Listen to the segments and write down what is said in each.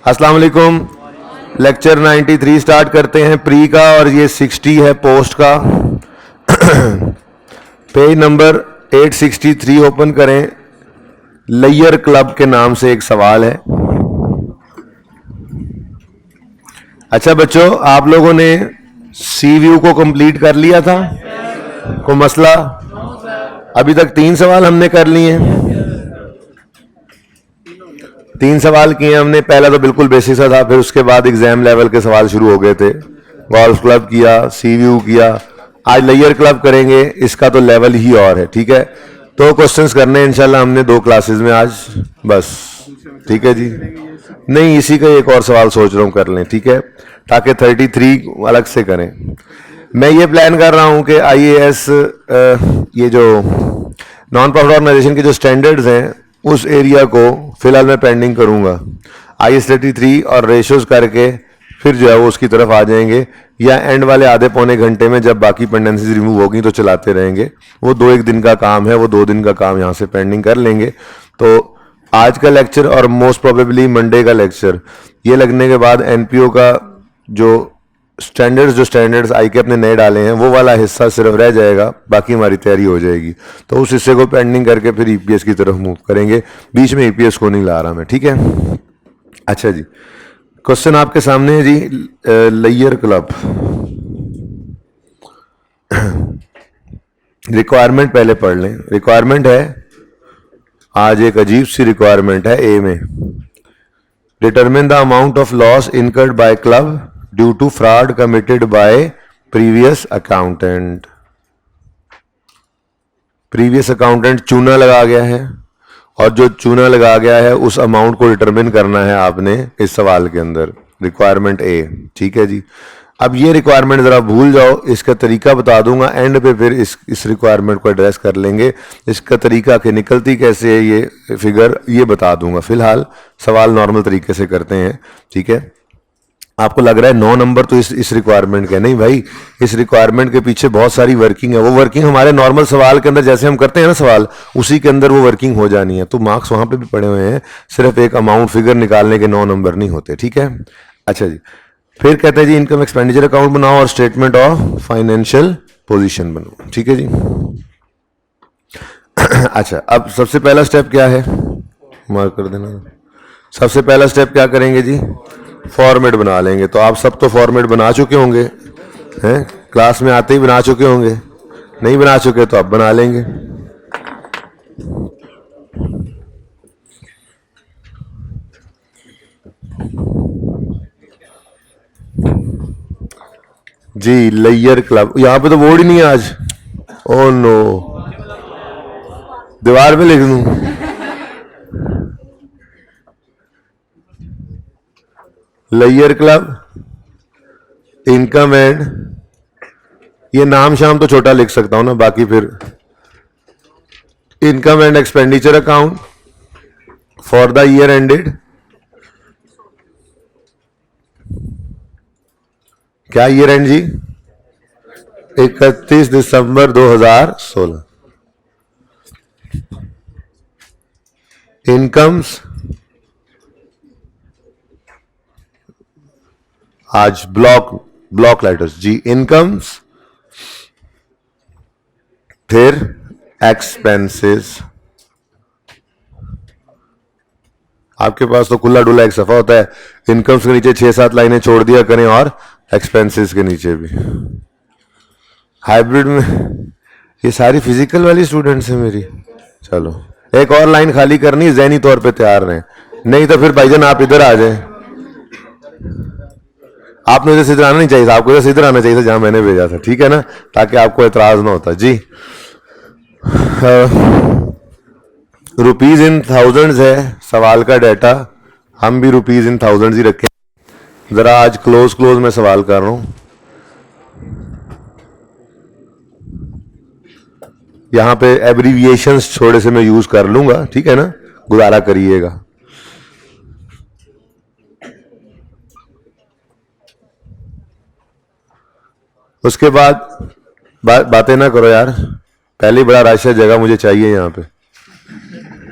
अस्सलाम वालेकुम। Lecture 93 start करते हैं प्री का, और ये 60 है पोस्ट का। पेज नंबर 863 ओपन करें। लैयर क्लब के नाम से एक सवाल है। अच्छा बच्चों, आप लोगों ने सी व्यू को कंप्लीट कर लिया था? कोई मसला? अभी तक 3 सवाल हमने कर लिए हैं। 3 सवाल किए हमने। पहला तो बिल्कुल बेसिक सा था, फिर उसके बाद एग्जाम लेवल के सवाल शुरू हो गए थे। गोल्फ क्लब किया, सी व्यू किया, आज लेयर क्लब करेंगे। इसका तो लेवल ही और है, ठीक है। तो क्वेश्चंस करने हैं इंशाल्लाह हमने 2 क्लासेस में आज, बस ठीक है जी। नहीं, इसी का एक और सवाल सोच रहा हूँ कर लें, ठीक है, ताकि 33 अलग से करें। मैं ये प्लान कर रहा हूँ कि IAS ये जो नॉन प्रॉफिट ऑर्गेनाइजेशन के जो स्टैंडर्ड्स हैं उस एरिया को फिलहाल मैं पेंडिंग करूंगा। IAS 33 और रेशोज करके फिर जो है वो उसकी तरफ आ जाएंगे, या एंड वाले आधे पौने घंटे में जब बाकी पेंडेंसीज रिमूव होगी तो चलाते रहेंगे। वो 2-1 दिन का काम है, वो 2 दिन का काम यहाँ से पेंडिंग कर लेंगे। तो आज का लेक्चर और मोस्ट प्रोबेबली मंडे का लेक्चर ये लगने के बाद NPO का जो स्टैंडर्ड्स आई के अपने नए डाले हैं वो वाला हिस्सा सिर्फ रह जाएगा, बाकी हमारी तैयारी हो जाएगी। तो उस हिस्से को पेंडिंग करके फिर EPS की तरफ मूव करेंगे। बीच में EPS को नहीं ला रहा मैं, ठीक है। अच्छा जी, क्वेश्चन आपके सामने है जी। लेयर क्लब रिक्वायरमेंट पहले पढ़ लें। रिक्वायरमेंट है आज, एक अजीब सी रिक्वायरमेंट है ए में। Determine the amount of loss incurred by club due to fraud committed by previous accountant. Previous accountant चूना लगा गया है, और जो चूना लगा गया है उस अमाउंट को डिटरमिन करना है आपने इस सवाल के अंदर। रिक्वायरमेंट ए, ठीक है जी। अब ये रिक्वायरमेंट ज़रा भूल जाओ, इसका तरीका बता दूंगा एंड पे, फिर इस रिक्वायरमेंट को एड्रेस कर लेंगे। इसका तरीका कि निकलती कैसे है ये फिगर, ये बता दूंगा। फिलहाल सवाल नॉर्मल तरीके से करते हैं, ठीक है। आपको लग रहा है 9 नंबर तो इस रिक्वायरमेंट के, नहीं भाई, इस रिक्वायरमेंट के पीछे बहुत सारी वर्किंग है। वो वर्किंग हमारे नॉर्मल सवाल के अंदर जैसे हम करते हैं ना सवाल, उसी के अंदर वो वर्किंग हो जानी है। तो मार्क्स वहां पे भी पड़े हुए हैं, सिर्फ एक अमाउंट फिगर निकालने के 9 नंबर नहीं होते, ठीक है। अच्छा जी, फिर कहते हैं जी इनकम एक्सपेंडिचर अकाउंट बनाओ और स्टेटमेंट ऑफ फाइनेंशियल पोजिशन बनाओ, ठीक है जी। अच्छा, अब सबसे पहला स्टेप क्या है, मार्क कर देना। सबसे पहला स्टेप क्या करेंगे जी, फॉर्मेट बना लेंगे। तो आप सब तो फॉर्मेट बना चुके होंगे हैं, क्लास में आते ही बना चुके होंगे। नहीं बना चुके तो आप बना लेंगे। जी, लेयर क्लब, यहां पे तो बोर्ड ही नहीं है आज। ओह नो, दीवार पे लिख दूं? लेयर क्लब इनकम एंड, ये नाम शाम तो छोटा लिख सकता हूं ना, बाकी फिर income and expenditure account for the year ended, क्या ईयर एंड जी, 31 दिसंबर 2016। इनकम्स आज ब्लॉक लेटर्स जी, इनकम्स, फिर एक्सपेंसेस। आपके पास तो खुला डुला एक सफा होता है, इनकम्स के नीचे 6-7 लाइनें छोड़ दिया करें, और एक्सपेंसेस के नीचे भी। हाइब्रिड में ये सारी फिजिकल वाली स्टूडेंट्स हैं मेरी। चलो, एक और लाइन खाली करनी, ज़हनी तौर पे तैयार रहें, नहीं तो फिर भाईजान आप इधर आ जाएं। आपने इधर इधर आना नहीं चाहिए था, आपको इधर इधर आना चाहिए था जहां मैंने भेजा था, ठीक है ना, ताकि आपको एतराज ना होता जी। रुपीज इन थाउजेंड्स है सवाल का डाटा, हम भी रुपीज इन थाउजेंड्स ही रखें। जरा आज क्लोज में सवाल कर रहा हूं, यहां पे एब्रीविएशंस थोड़े से मैं यूज कर लूंगा, ठीक है ना, गुजारा करिएगा। उसके बाद बातें ना करो यार, पहले बड़ा रश है, जगह मुझे चाहिए यहाँ पे।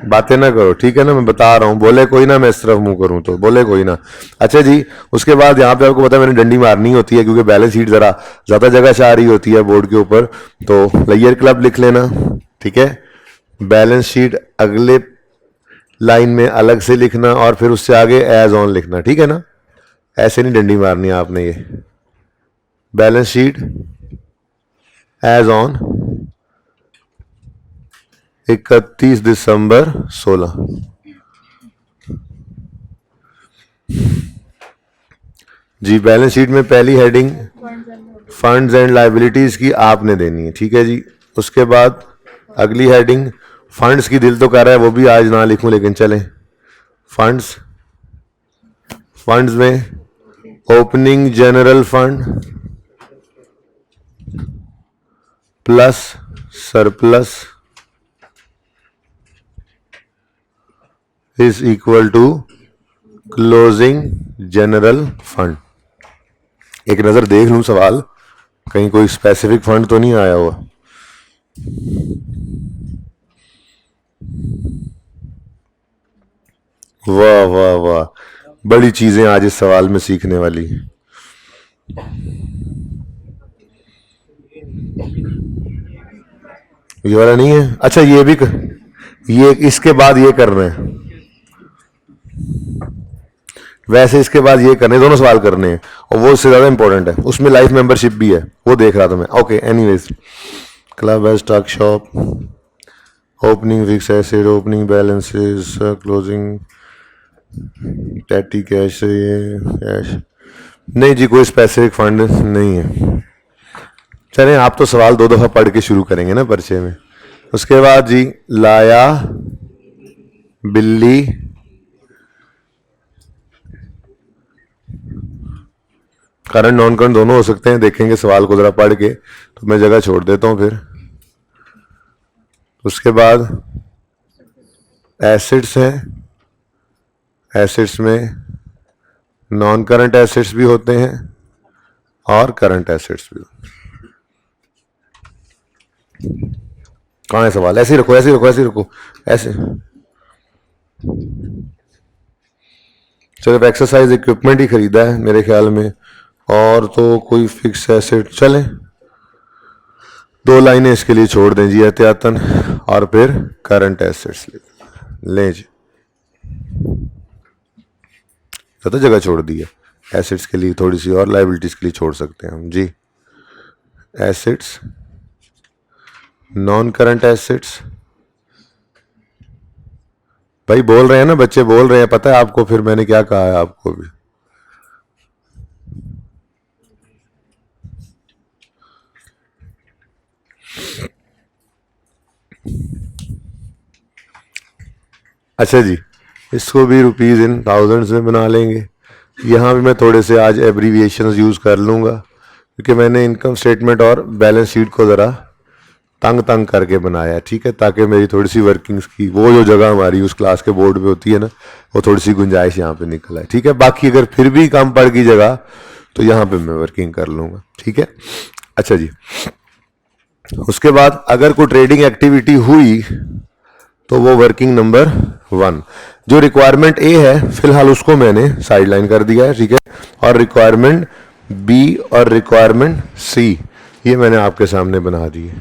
बातें ना करो, ठीक है ना, मैं बता रहा हूँ, बोले कोई ना मैं इस तरफ मुंह करूँ तो बोले कोई ना। अच्छा जी, उसके बाद यहाँ पे आपको पता है मैंने डंडी मारनी होती है क्योंकि बैलेंस शीट जरा ज्यादा जगह से आ रही होती है बोर्ड के ऊपर, तो लैयर क्लब लिख लेना, ठीक है। बैलेंस शीट अगले लाइन में अलग से लिखना और फिर उससे आगे एज ऑन लिखना, ठीक है ना, ऐसे नहीं डंडी मारनी आपने। ये balance sheet as on 31 December 16। जी बैलेंस शीट में पहली हेडिंग फंड्स एंड लाइबिलिटीज की आपने देनी है, ठीक है जी। उसके बाद अगली हेडिंग फंड्स की, दिल तो कर रहा है वो भी आज ना लिखूं लेकिन चलें। फंड्स, फंड्स में opening general fund plus surplus is equal to closing general fund. एक नजर देख लूं सवाल, कहीं कोई स्पेसिफिक फंड तो नहीं आया हुआ। वाह वाह वाह, बड़ी चीजें आज इस सवाल में सीखने वाली। ये वाला नहीं है, अच्छा ये भी ये इसके बाद ये कर रहे हैं, वैसे इसके बाद ये करने, दोनों सवाल करने हैं और वो उससे ज्यादा इंपॉर्टेंट है, उसमें लाइफ मेंबरशिप भी है, वो देख रहा था मैं। Okay anyways, club as stock shop, opening fix asset, opening balances, closing petty cash, ये कैश नहीं जी, कोई स्पेसिफिक फंड नहीं है। चलें, आप तो सवाल दो दफा पढ़ के शुरू करेंगे ना पर्चे में। उसके बाद जी लाया बिल्ली करंट नॉन करंट दोनों हो सकते हैं, देखेंगे सवाल को जरा पढ़ के, तो मैं जगह छोड़ देता हूं फिर। उसके बाद एसेट्स हैं, एसेट्स में नॉन करंट एसेट्स भी होते हैं और करंट एसेट्स भी। कहाँ है सवाल? ऐसे ही रखो, ऐसे ही रखो, ऐसे ही रखो, ऐसे। सिर्फ एक्सरसाइज इक्विपमेंट ही खरीदा है मेरे ख्याल में, और तो कोई फिक्स एसेट, चलें दो लाइनें इसके लिए छोड़ दें जी एहतियातन, और फिर करंट एसेट्स लें जी, ज़्यादा जगह छोड़ दी है एसेट्स के लिए, थोड़ी सी और लाइबिलिटीज के लिए छोड़ सकते हैं हम जी। एसेट्स, नॉन करंट एसेट्स, भाई बोल रहे हैं ना बच्चे, बोल रहे हैं, पता है आपको फिर मैंने क्या कहा है आपको भी। अच्छा जी, इसको भी रुपीज इन थाउजेंड्स में बना लेंगे। यहाँ भी मैं थोड़े से आज एब्रीविएशंस यूज़ कर लूँगा क्योंकि मैंने इनकम स्टेटमेंट और बैलेंस शीट को ज़रा तंग तंग करके बनाया, ठीक है, ताकि मेरी थोड़ी सी वर्किंग्स की वो जो जगह हमारी उस क्लास के बोर्ड पे होती है ना, वो थोड़ी सी गुंजाइश यहाँ पे निकल आए, ठीक है। बाकी अगर फिर भी कम पड़ की जगह तो यहाँ पे मैं वर्किंग कर लूँगा, ठीक है। अच्छा जी, उसके बाद अगर कोई ट्रेडिंग एक्टिविटी हुई तो वो वर्किंग नंबर 1। जो रिक्वायरमेंट ए है फिलहाल उसको मैंने साइड लाइन कर दिया है, ठीक है, और रिक्वायरमेंट बी और रिक्वायरमेंट सी ये मैंने आपके सामने बना दी है।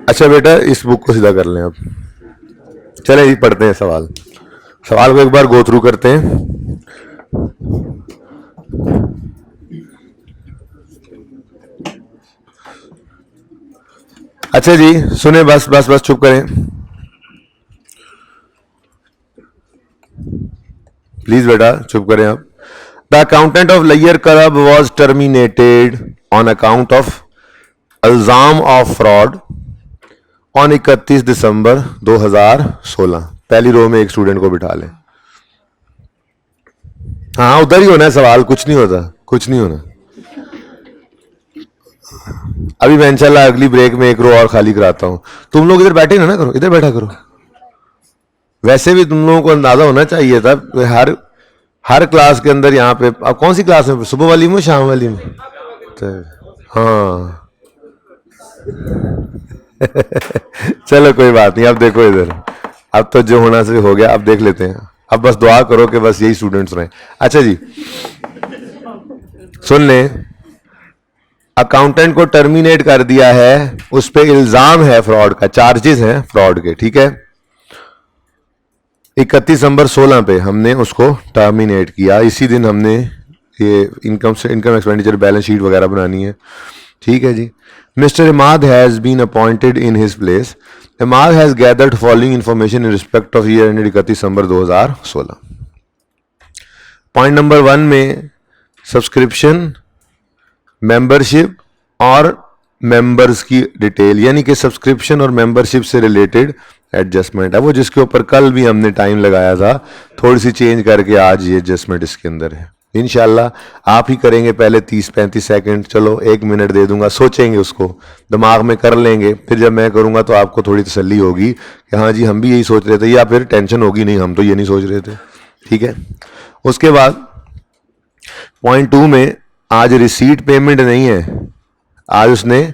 अच्छा बेटा, इस बुक को सीधा कर लें अब, चलें जी पढ़ते हैं सवाल, सवाल को एक बार गो थ्रू करते हैं। अच्छा जी सुने, बस बस बस चुप करें प्लीज बेटा, चुप करें आप। The accountant of layer club was terminated on account of इल्जाम ऑफ फ्रॉड ऑन 31 दिसंबर 2016। पहली रो में एक स्टूडेंट को बिठा लें। हाँ उधर ही होना है सवाल, कुछ नहीं होता, कुछ नहीं होना। अभी मैं इंशाल्लाह अगली ब्रेक में एक रो और खाली कराता हूं। तुम लोग इधर बैठे ना करो, इधर बैठा करो। वैसे भी तुम लोगों को अंदाजा होना चाहिए था, हर क्लास के अंदर यहाँ पे, आप कौन सी क्लास में, सुबह वाली में शाम वाली में? तो हाँ चलो कोई बात नहीं, अब देखो इधर, अब तो जो होना से हो गया, अब देख लेते हैं। अब बस दुआ करो कि बस यही स्टूडेंट्स रहे। अच्छा जी, सुन ले, अकाउंटेंट को टर्मिनेट कर दिया है, उस पे इल्जाम है फ्रॉड का, चार्जेस हैं फ्रॉड के, ठीक है। 31 नवंबर 16 पे हमने उसको टर्मिनेट किया, इसी दिन हमने ये इनकम एक्सपेंडिचर बैलेंस शीट वगैरह बनानी है, ठीक है जी। Mister Imad has been appointed in his place. Imad has gathered following information in respect of year ended 31 November 2016। Point number 1 में सब्सक्रिप्शन, मेंबरशिप और मेंबर्स की डिटेल, यानी कि सब्सक्रिप्शन और मेंबरशिप से रिलेटेड एडजस्टमेंट है वो, जिसके ऊपर कल भी हमने टाइम लगाया था, थोड़ी सी चेंज करके आज ये एडजस्टमेंट इसके अंदर है। इंशाल्लाह आप ही करेंगे पहले 30-35 सेकंड, चलो 1 मिनट दे दूंगा, सोचेंगे उसको, दिमाग में कर लेंगे, फिर जब मैं करूंगा तो आपको थोड़ी तसल्ली होगी कि हाँ जी हम भी यही सोच रहे थे, या फिर टेंशन होगी नहीं हम तो ये नहीं सोच रहे थे, ठीक है। उसके बाद पॉइंट 2 में आज रिसीट पेमेंट नहीं है, आज उसने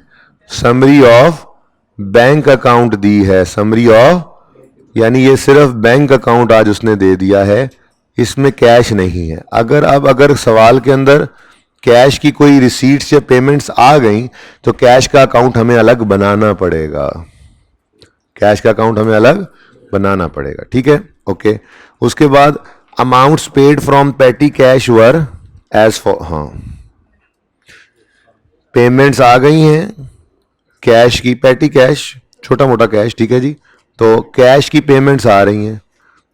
समरी ऑफ बैंक अकाउंट दी है, समरी ऑफ, यानी ये सिर्फ बैंक अकाउंट आज उसने दे दिया है, इसमें कैश नहीं है। अगर सवाल के अंदर कैश की कोई रिसीट्स या पेमेंट्स आ गई तो कैश का अकाउंट हमें अलग बनाना पड़ेगा, कैश का अकाउंट हमें अलग बनाना पड़ेगा, ठीक है, ओके। उसके बाद amounts paid from petty cash were as for, हाँ पेमेंट्स आ गई हैं कैश की, पेटी कैश छोटा मोटा कैश, ठीक है जी। तो कैश की पेमेंट्स आ रही हैं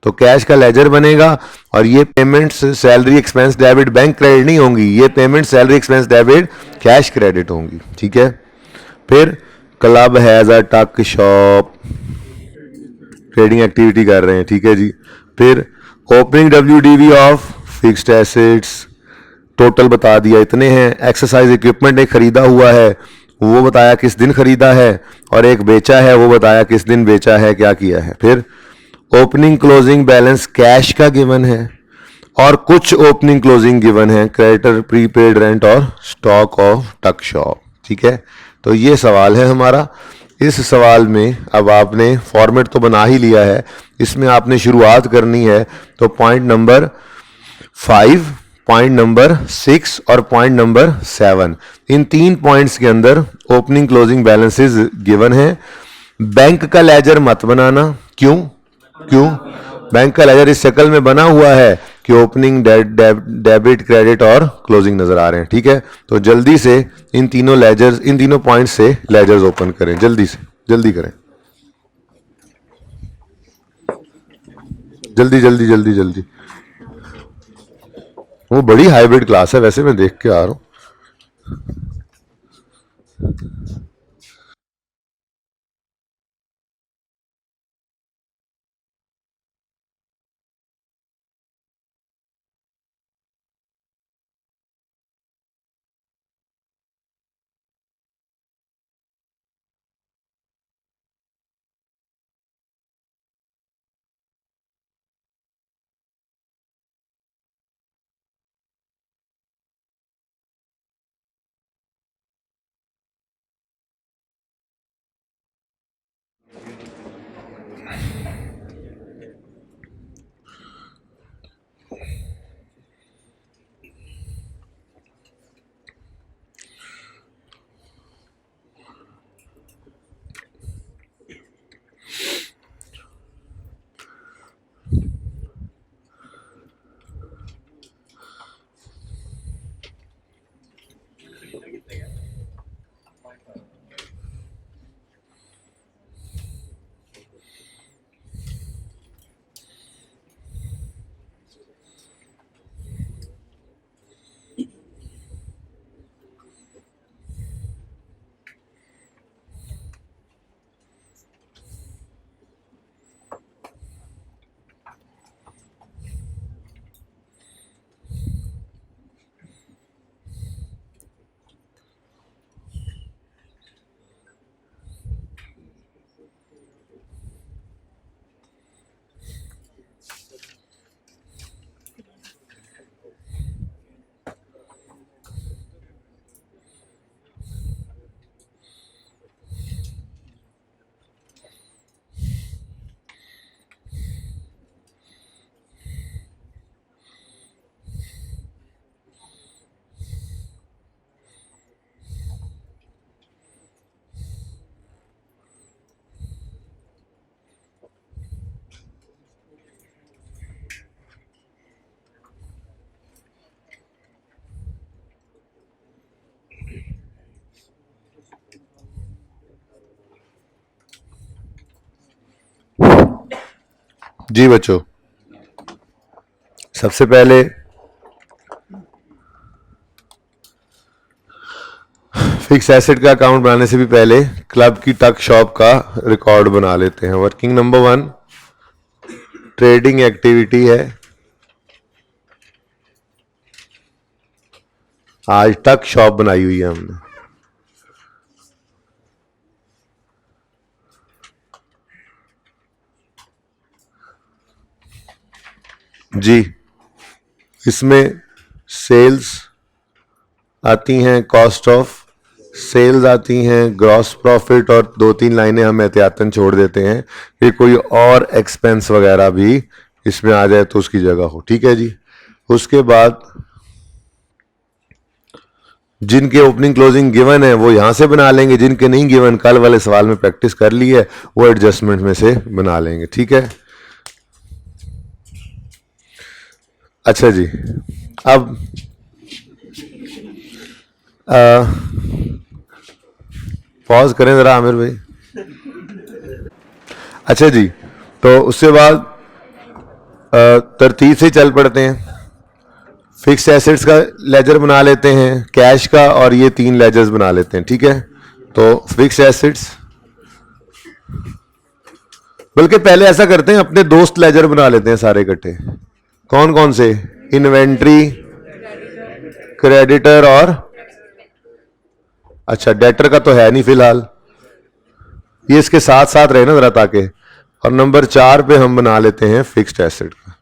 तो कैश का लेजर बनेगा, और ये payments salary expense debit bank credit नहीं होंगी, ये payment salary expense debit cash credit होंगी, ठीक है। फिर क्लब हैज अ टक शॉप, ट्रेडिंग एक्टिविटी कर रहे हैं, ठीक है जी। फिर opening WDV of fixed assets, total बता दिया इतने हैं। एक्सरसाइज इक्विपमेंट एक खरीदा हुआ है, वो बताया किस दिन खरीदा है, और एक बेचा है वो बताया किस दिन बेचा है, क्या किया है। फिर ओपनिंग क्लोजिंग बैलेंस कैश का गिवन है, और कुछ ओपनिंग क्लोजिंग गिवन है, क्रेडिटर, प्रीपेड रेंट और स्टॉक ऑफ टक शॉप, ठीक है। तो ये सवाल है हमारा। इस सवाल में अब आपने फॉर्मेट तो बना ही लिया है, इसमें आपने शुरुआत करनी है, तो पॉइंट नंबर 5, पॉइंट नंबर 6 और पॉइंट नंबर 7, इन 3 पॉइंट्स के अंदर ओपनिंग क्लोजिंग बैलेंसेस गिवन है। बैंक का लेजर मत बनाना, क्यों? क्यों? बैंक का लेजर इस शक्ल में बना हुआ है कि ओपनिंग डेबिट क्रेडिट और क्लोजिंग नजर आ रहे हैं, ठीक है। तो जल्दी से इन तीनों लेजर्स, इन तीनों पॉइंट से लेजर्स ओपन करें, जल्दी से, जल्दी करें, जल्दी जल्दी जल्दी जल्दी। वो बड़ी हाइब्रिड क्लास है वैसे, मैं देख के आ रहा हूँ। जी बच्चों, सबसे पहले फिक्स एसेट का अकाउंट बनाने से भी पहले क्लब की टक शॉप का रिकॉर्ड बना लेते हैं। वर्किंग नंबर 1 ट्रेडिंग एक्टिविटी है। आज टक शॉप बनाई हुई है हमने। जी, इसमें सेल्स आती हैं, कॉस्ट ऑफ सेल्स आती हैं, ग्रॉस प्रॉफिट, और 2-3 लाइनें हम एहतियातन छोड़ देते हैं कि कोई और एक्सपेंस वगैरह भी इसमें आ जाए तो उसकी जगह हो। ठीक है जी। उसके बाद जिनके ओपनिंग क्लोजिंग गिवन है वो यहां से बना लेंगे, जिनके नहीं गिवन कल वाले सवाल में प्रैक्टिस कर ली है वो एडजस्टमेंट में से बना लेंगे। ठीक है। अच्छा जी, अब पॉज करें जरा आमिर भाई। अच्छा जी, तो उसके बाद तरतीब से चल पड़ते हैं। फिक्स एसेट्स का लेजर बना लेते हैं, कैश का, और ये 3 लेजर्स बना लेते हैं। ठीक है। तो फिक्स एसेट्स, बल्कि पहले ऐसा करते हैं अपने दोस्त लेजर बना लेते हैं सारे इकट्ठे। कौन कौन से? इन्वेंट्री, क्रेडिटर और अच्छा डेटर का तो है नहीं फिलहाल, ये इसके साथ साथ रहे ना जरा ताकि। और नंबर 4 पे हम बना लेते हैं फिक्स्ड एसेट का।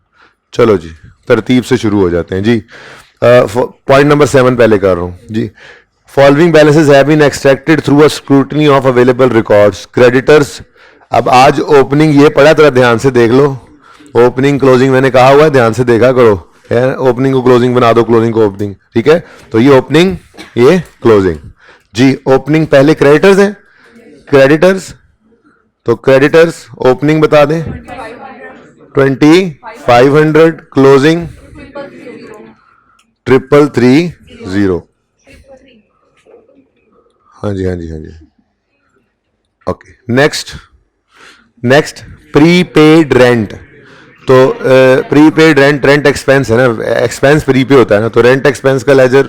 चलो जी, तरतीब से शुरू हो जाते हैं जी। पॉइंट नंबर 7 पहले कर रहा हूं जी। Following balances have been extracted through a scrutiny of available records. Creditors, अब आज ओपनिंग ये पढ़ा, थोड़ा ध्यान से देख लो। ओपनिंग क्लोजिंग मैंने कहा हुआ है, ध्यान से देखा करो। ओपनिंग को क्लोजिंग बना दो, क्लोजिंग को ओपनिंग। ठीक है। तो ये ओपनिंग, ये क्लोजिंग जी। ओपनिंग पहले क्रेडिटर्स है, क्रेडिटर्स, तो क्रेडिटर्स ओपनिंग बता दें 2500, क्लोजिंग 3330। हाँ जी हाँ जी हाँ जी। Okay, next prepaid rent. तो प्रीपेड रेंट एक्सपेंस है ना, एक्सपेंस प्रीपे होता है ना, तो रेंट एक्सपेंस का लेजर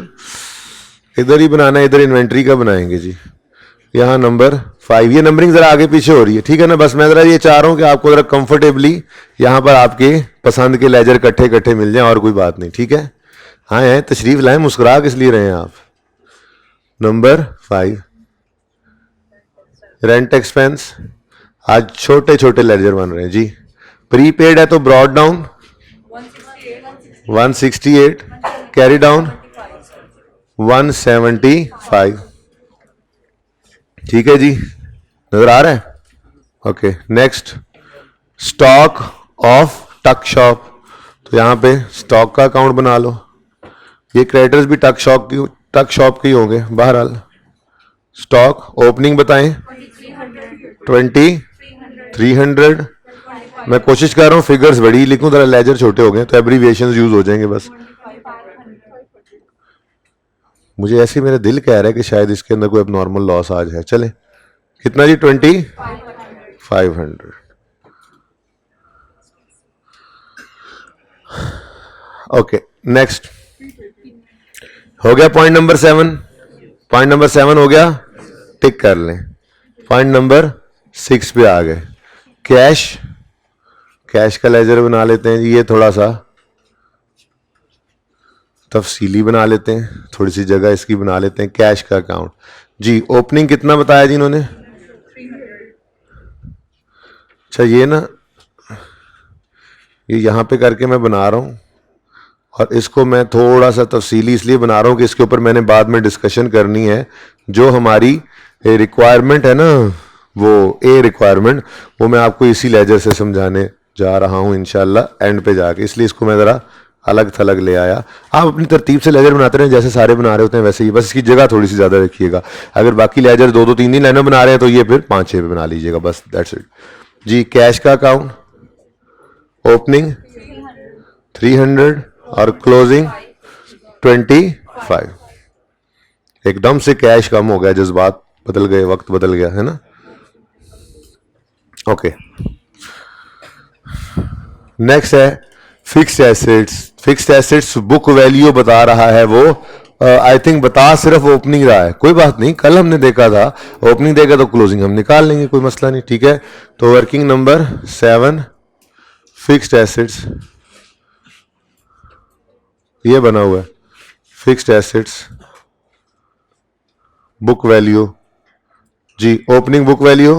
इधर ही बनाना है, इधर इन्वेंट्री का बनाएंगे जी। यहाँ नंबर 5, ये नंबरिंग जरा आगे पीछे हो रही है। ठीक है ना, बस मैं जरा ये चाह रहा हूँ कि आपको जरा कंफर्टेबली यहाँ पर आपके पसंद के लेजर इकट्ठे इकट्ठे मिल जाएं, और कोई बात नहीं। ठीक है। हाँ है, तशरीफ लाए, मुस्कुरा किस लिए रहे हैं आप। Number 5 rent expense. आज छोटे छोटे लेजर बन रहे हैं जी। प्रीपेड है तो ब्रॉड डाउन 168, कैरी डाउन 175। ठीक है जी, नजर आ रहा है। ओके, नेक्स्ट स्टॉक ऑफ टक शॉप। तो यहां पे स्टॉक का अकाउंट बना लो। ये क्रेडिटर्स भी टक शॉप के ही होंगे बहरहाल। स्टॉक ओपनिंग बताएं 2300। मैं कोशिश कर रहा हूं फिगर्स बड़ी लिखूं, जरा लेजर छोटे हो गए तो एब्रीविएशंस यूज हो जाएंगे बस। मुझे ऐसे मेरा दिल कह रहा है कि शायद इसके अंदर कोई अब लॉस आज है। चले, कितना जी? 2500। ओके, नेक्स्ट हो गया पॉइंट नंबर 7। पॉइंट नंबर 7 हो गया, टिक कर लें। पॉइंट नंबर 6 पे आ गए। कैश का लेजर बना लेते हैं। ये थोड़ा सा तफसीली बना लेते हैं, थोड़ी सी जगह इसकी बना लेते हैं। कैश का अकाउंट जी। ओपनिंग कितना बताया जी इन्होंने? अच्छा, ये ना, ये यहां पे करके मैं बना रहा हूं, और इसको मैं थोड़ा सा तफसीली इसलिए बना रहा हूं कि इसके ऊपर मैंने बाद में डिस्कशन करनी है। जो हमारी रिक्वायरमेंट है ना, वो ए रिक्वायरमेंट, वो मैं आपको इसी लेजर से समझाने जा रहा हूं इंशाल्लाह एंड पे जाके, इसलिए इसको मैं ज़रा अलग थलग ले आया। आप अपनी तरतीब से लेजर बनाते रहे, जैसे सारे बना रहे होते हैं वैसे ही, बस इसकी जगह थोड़ी सी ज़्यादा रखिएगा। अगर बाकी लेजर 2-2, 3-3 लाइनों बना रहे हैं तो ये फिर 5-6 पे बना लीजिएगा, बस दैट्स इट जी। कैश का अकाउंट ओपनिंग 300 और क्लोजिंग 25। एकदम से कैश कम हो गया, जज्बात बदल गए, वक्त बदल गया है ना। ओके, नेक्स्ट है fixed assets. Fixed assets book value बता रहा है वो, आई थिंक बता सिर्फ ओपनिंग रहा है, कोई बात नहीं, कल हमने देखा था, ओपनिंग देगा तो क्लोजिंग हम निकाल लेंगे, कोई मसला नहीं, ठीक है। तो वर्किंग नंबर 7 फिक्स्ड एसेट्स ये बना हुआ है, फिक्स्ड एसेट्स बुक वैल्यू जी, ओपनिंग बुक वैल्यू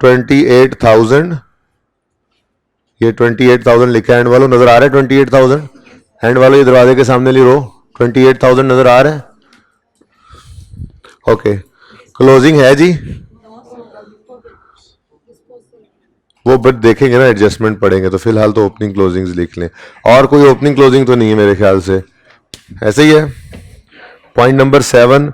28,000, ये 28,000 लिखा है एंड वालों, नजर आ रहा है 28,000 एंड वालों, ये दरवाजे के सामने ली रो 28,000 नजर आ रहा है, ओके। क्लोजिंग है जी, वो बट देखेंगे ना, एडजस्टमेंट पड़ेंगे, तो फिलहाल तो ओपनिंग क्लोजिंग्स लिख लें, और कोई ओपनिंग क्लोजिंग तो नहीं है मेरे ख्याल से, ऐसे ही है। पॉइंट नंबर 7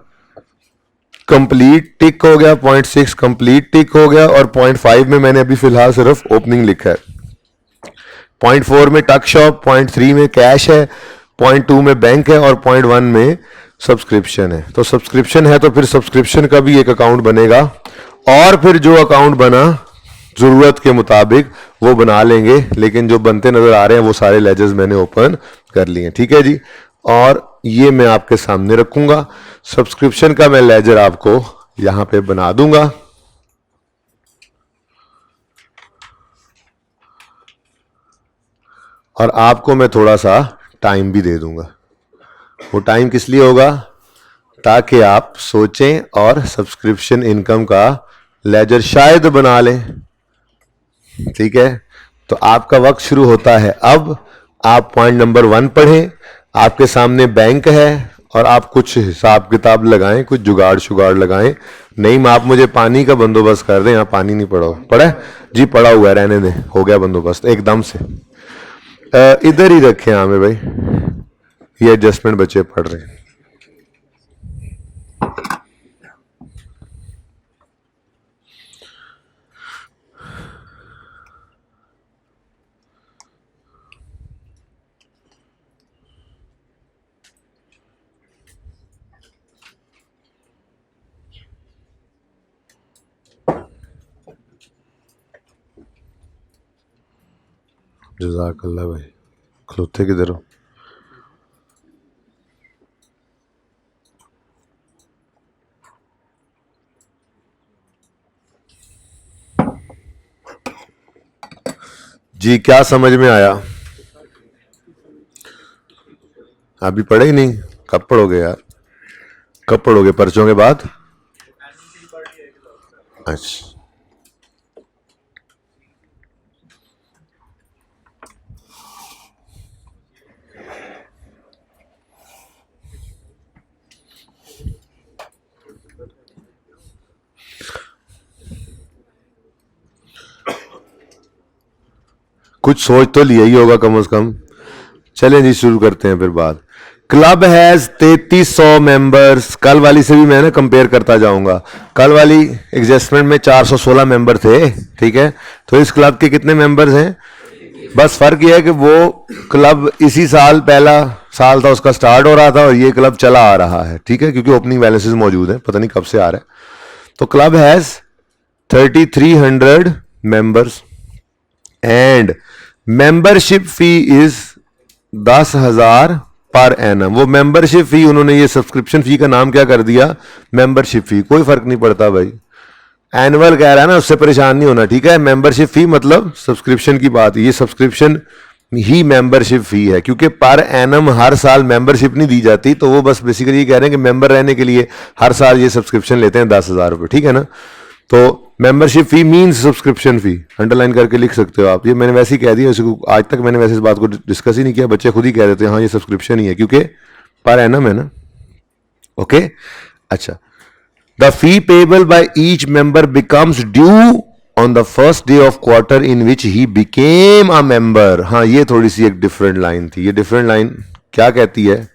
कंप्लीट टिक हो गया, पॉइंट 6 कंप्लीट टिक हो गया, और पॉइंट 5 में मैंने अभी फिलहाल सिर्फ ओपनिंग लिखा है। पॉइंट 4 में टक शॉप, पॉइंट 3 में कैश है, पॉइंट 2 में बैंक है, और पॉइंट 1 में सब्सक्रिप्शन है। तो सब्सक्रिप्शन है तो फिर सब्सक्रिप्शन का भी एक अकाउंट बनेगा, और फिर जो अकाउंट बना जरूरत के मुताबिक वो बना लेंगे, लेकिन जो बनते नजर आ रहे हैं वो सारे लेजर्स मैंने ओपन कर लिए, ठीक है जी। और ये मैं आपके सामने रखूंगा, सब्सक्रिप्शन का मैं लेजर आपको यहां पे बना दूंगा, और आपको मैं थोड़ा सा टाइम भी दे दूंगा। वो टाइम किस लिए होगा, ताकि आप सोचें और सब्सक्रिप्शन इनकम का लेजर शायद बना लें, ठीक है। तो आपका वक्त शुरू होता है अब। आप पॉइंट नंबर 1 पढ़ें, आपके सामने बैंक है, और आप कुछ हिसाब किताब लगाएं, कुछ जुगाड़ शुगाड़ लगाएं। नहीं, आप मुझे पानी का बंदोबस्त कर दें, यहाँ पानी नहीं पड़ा हुआ, पड़ा है जी, पड़ा हुआ है, रहने दें, हो गया बंदोबस्त एकदम से। इधर ही रखें आमिर भाई, ये एडजस्टमेंट बच्चे पढ़ रहे हैं। जज़ाकल्लाह भाई, खलोते किधर हो? जी क्या समझ में आया? अभी पढ़े ही नहीं, कब पढ़ोगे यार, कब पढ़ोगे पर्चों के बाद? अच्छा, कुछ सोच तो लिया ही होगा कम से कम। चलें जी, शुरू करते हैं फिर बात। Club has 3300 members. कल वाली से भी मैं ना कंपेयर करता जाऊंगा। कल वाली एडजस्टमेंट में 416 मेंबर थे, ठीक है। तो इस क्लब के कितने मेंबर्स हैं? बस फर्क यह है कि वो क्लब इसी साल, पहला साल था उसका स्टार्ट हो रहा था, और ये क्लब चला आ रहा है, ठीक है, क्योंकि ओपनिंग बैलेंसेस मौजूद हैं, पता नहीं कब से आ रहा है। तो club has 3300 members and membership fee is 10,000 per annum. वो मेंबरशिप फी, उन्होंने ये सब्सक्रिप्शन फी का नाम क्या कर दिया? Membership fee. कोई फर्क नहीं पड़ता भाई, एनुअल कह रहा है ना, उससे परेशान नहीं होना, ठीक है। मेंबरशिप फी मतलब सब्सक्रिप्शन की बात, ये सब्सक्रिप्शन ही मेंबरशिप फी है, क्योंकि पर एनम हर साल मेंबरशिप नहीं दी जाती। तो वो बस बेसिकली ये कह रहे हैं कि मेंबर रहने के लिए हर साल ये सब्सक्रिप्शन लेते हैं 10,000 रुपये, ठीक है ना। तो मेंबरशिप फी मींस सब्सक्रिप्शन फी, अंडरलाइन करके लिख सकते हो आप। ये मैंने वैसे ही कह दिया, इसको आज तक मैंने वैसे इस बात को डिस्कस ही नहीं किया, बच्चे खुद ही कह देते हैं हाँ ये सब्सक्रिप्शन ही है, क्योंकि पर एनम है ना, ओके। अच्छा, the fee payable by each member becomes due on the first day of quarter in which he became a member. हाँ, ये थोड़ी सी एक डिफरेंट लाइन थी। ये डिफरेंट लाइन क्या कहती है?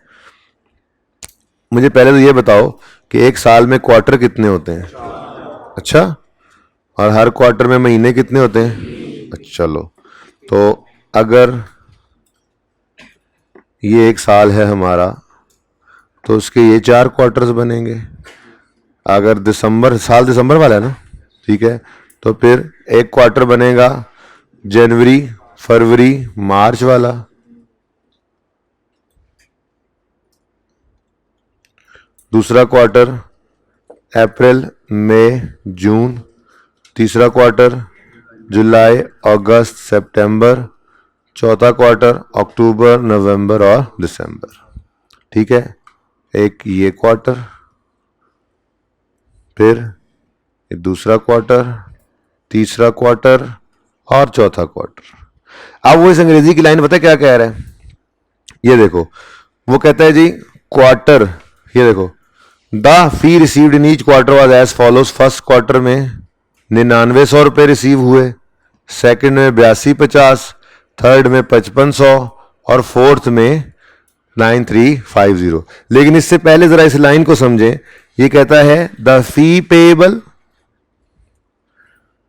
मुझे पहले तो ये बताओ कि एक साल में क्वार्टर कितने होते हैं? अच्छा, और हर क्वार्टर में महीने कितने होते हैं? अच्छा, चलो, तो अगर ये एक साल है हमारा, तो उसके ये 4 क्वार्टर्स बनेंगे। अगर साल दिसंबर वाला है ना, ठीक है, तो फिर एक क्वार्टर बनेगा जनवरी फरवरी मार्च वाला, दूसरा क्वार्टर अप्रैल मई जून, तीसरा क्वार्टर जुलाई अगस्त सितंबर, चौथा क्वार्टर अक्टूबर नवंबर और दिसंबर। ठीक है, एक ये क्वार्टर, फिर दूसरा क्वार्टर, तीसरा क्वार्टर और चौथा क्वार्टर। अब वो इस अंग्रेजी की लाइन पता क्या कह रहा है, ये देखो, वो कहता है जी क्वार्टर, ये देखो, the fee received in each quarter was as follows. First quarter में 9900 रुपये रिसीव हुए, सेकंड में 8250, थर्ड में 5500 और फोर्थ में 9350। लेकिन इससे पहले जरा इस लाइन को समझें, ये कहता है the fee payable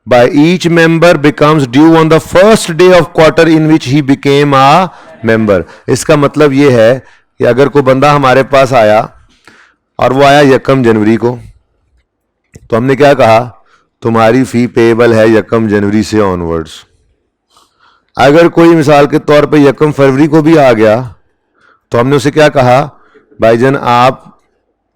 by each member becomes due on the first day of quarter in which he became a member। इसका मतलब ये है कि अगर कोई बंदा हमारे पास आया और वो आया 1 जनवरी को, तो हमने क्या कहा, तुम्हारी फी पेएबल है 1 जनवरी से ऑनवर्ड्स। अगर कोई मिसाल के तौर पे 1 फरवरी को भी आ गया, तो हमने उसे क्या कहा, भाईजान आप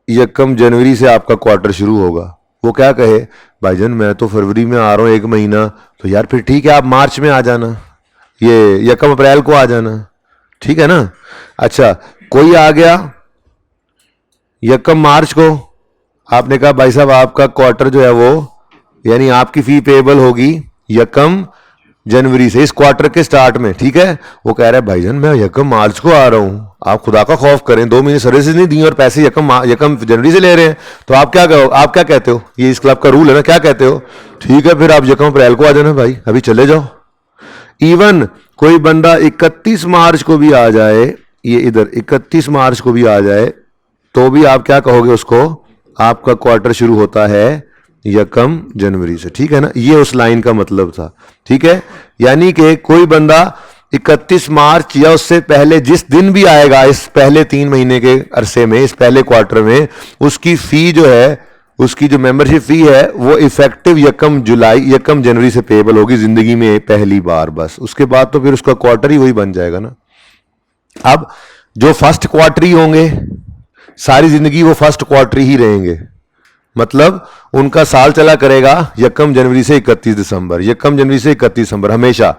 1 जनवरी से आपका क्वार्टर शुरू होगा। वो क्या कहे, भाईजान मैं तो फरवरी में आ रहा हूँ 1 महीना, तो यार फिर ठीक है आप मार्च में आ जाना, ये 1 अप्रैल को आ जाना, ठीक है ना। अच्छा, कोई आ गया 1 मार्च को, आपने कहा भाई साहब आपका क्वार्टर जो है वो, यानी आपकी फी पेएबल होगी 1 जनवरी से, इस क्वार्टर के स्टार्ट में। ठीक है, वो कह रहा है भाईजान मैं 1 मार्च को आ रहा हूं, आप खुदा का खौफ करें, 2 महीने सर्विसेज नहीं दी और पैसे 1 जनवरी से ले रहे हैं, तो आप क्या कहो, आप क्या कहते हो, ये इस क्लब का रूल है ना, क्या कहते हो, ठीक है फिर आप 1 अप्रैल को आ जाना भाई, अभी चले जाओ। इवन कोई बंदा 31 मार्च को भी आ जाए, ये इधर 31 मार्च को भी आ जाए, तो भी आप क्या कहोगे उसको, आपका क्वार्टर शुरू होता है 1 जनवरी से। ठीक है ना, ये उस लाइन का मतलब था। ठीक है, यानी कि कोई बंदा 31 मार्च या उससे पहले जिस दिन भी आएगा इस पहले 3 महीने के अरसे में, इस पहले क्वार्टर में, उसकी फी जो है, उसकी जो मेंबरशिप फी है वो इफेक्टिव 1 जनवरी से पेएबल होगी जिंदगी में पहली बार, बस। उसके बाद तो फिर उसका क्वार्टर ही वही बन जाएगा ना। अब जो फर्स्ट क्वार्टर ही होंगे, सारी जिंदगी वो फर्स्ट क्वार्टर ही रहेंगे, मतलब उनका साल चला करेगा 1 जनवरी से 31 दिसंबर, 1 जनवरी से 31 दिसंबर हमेशा,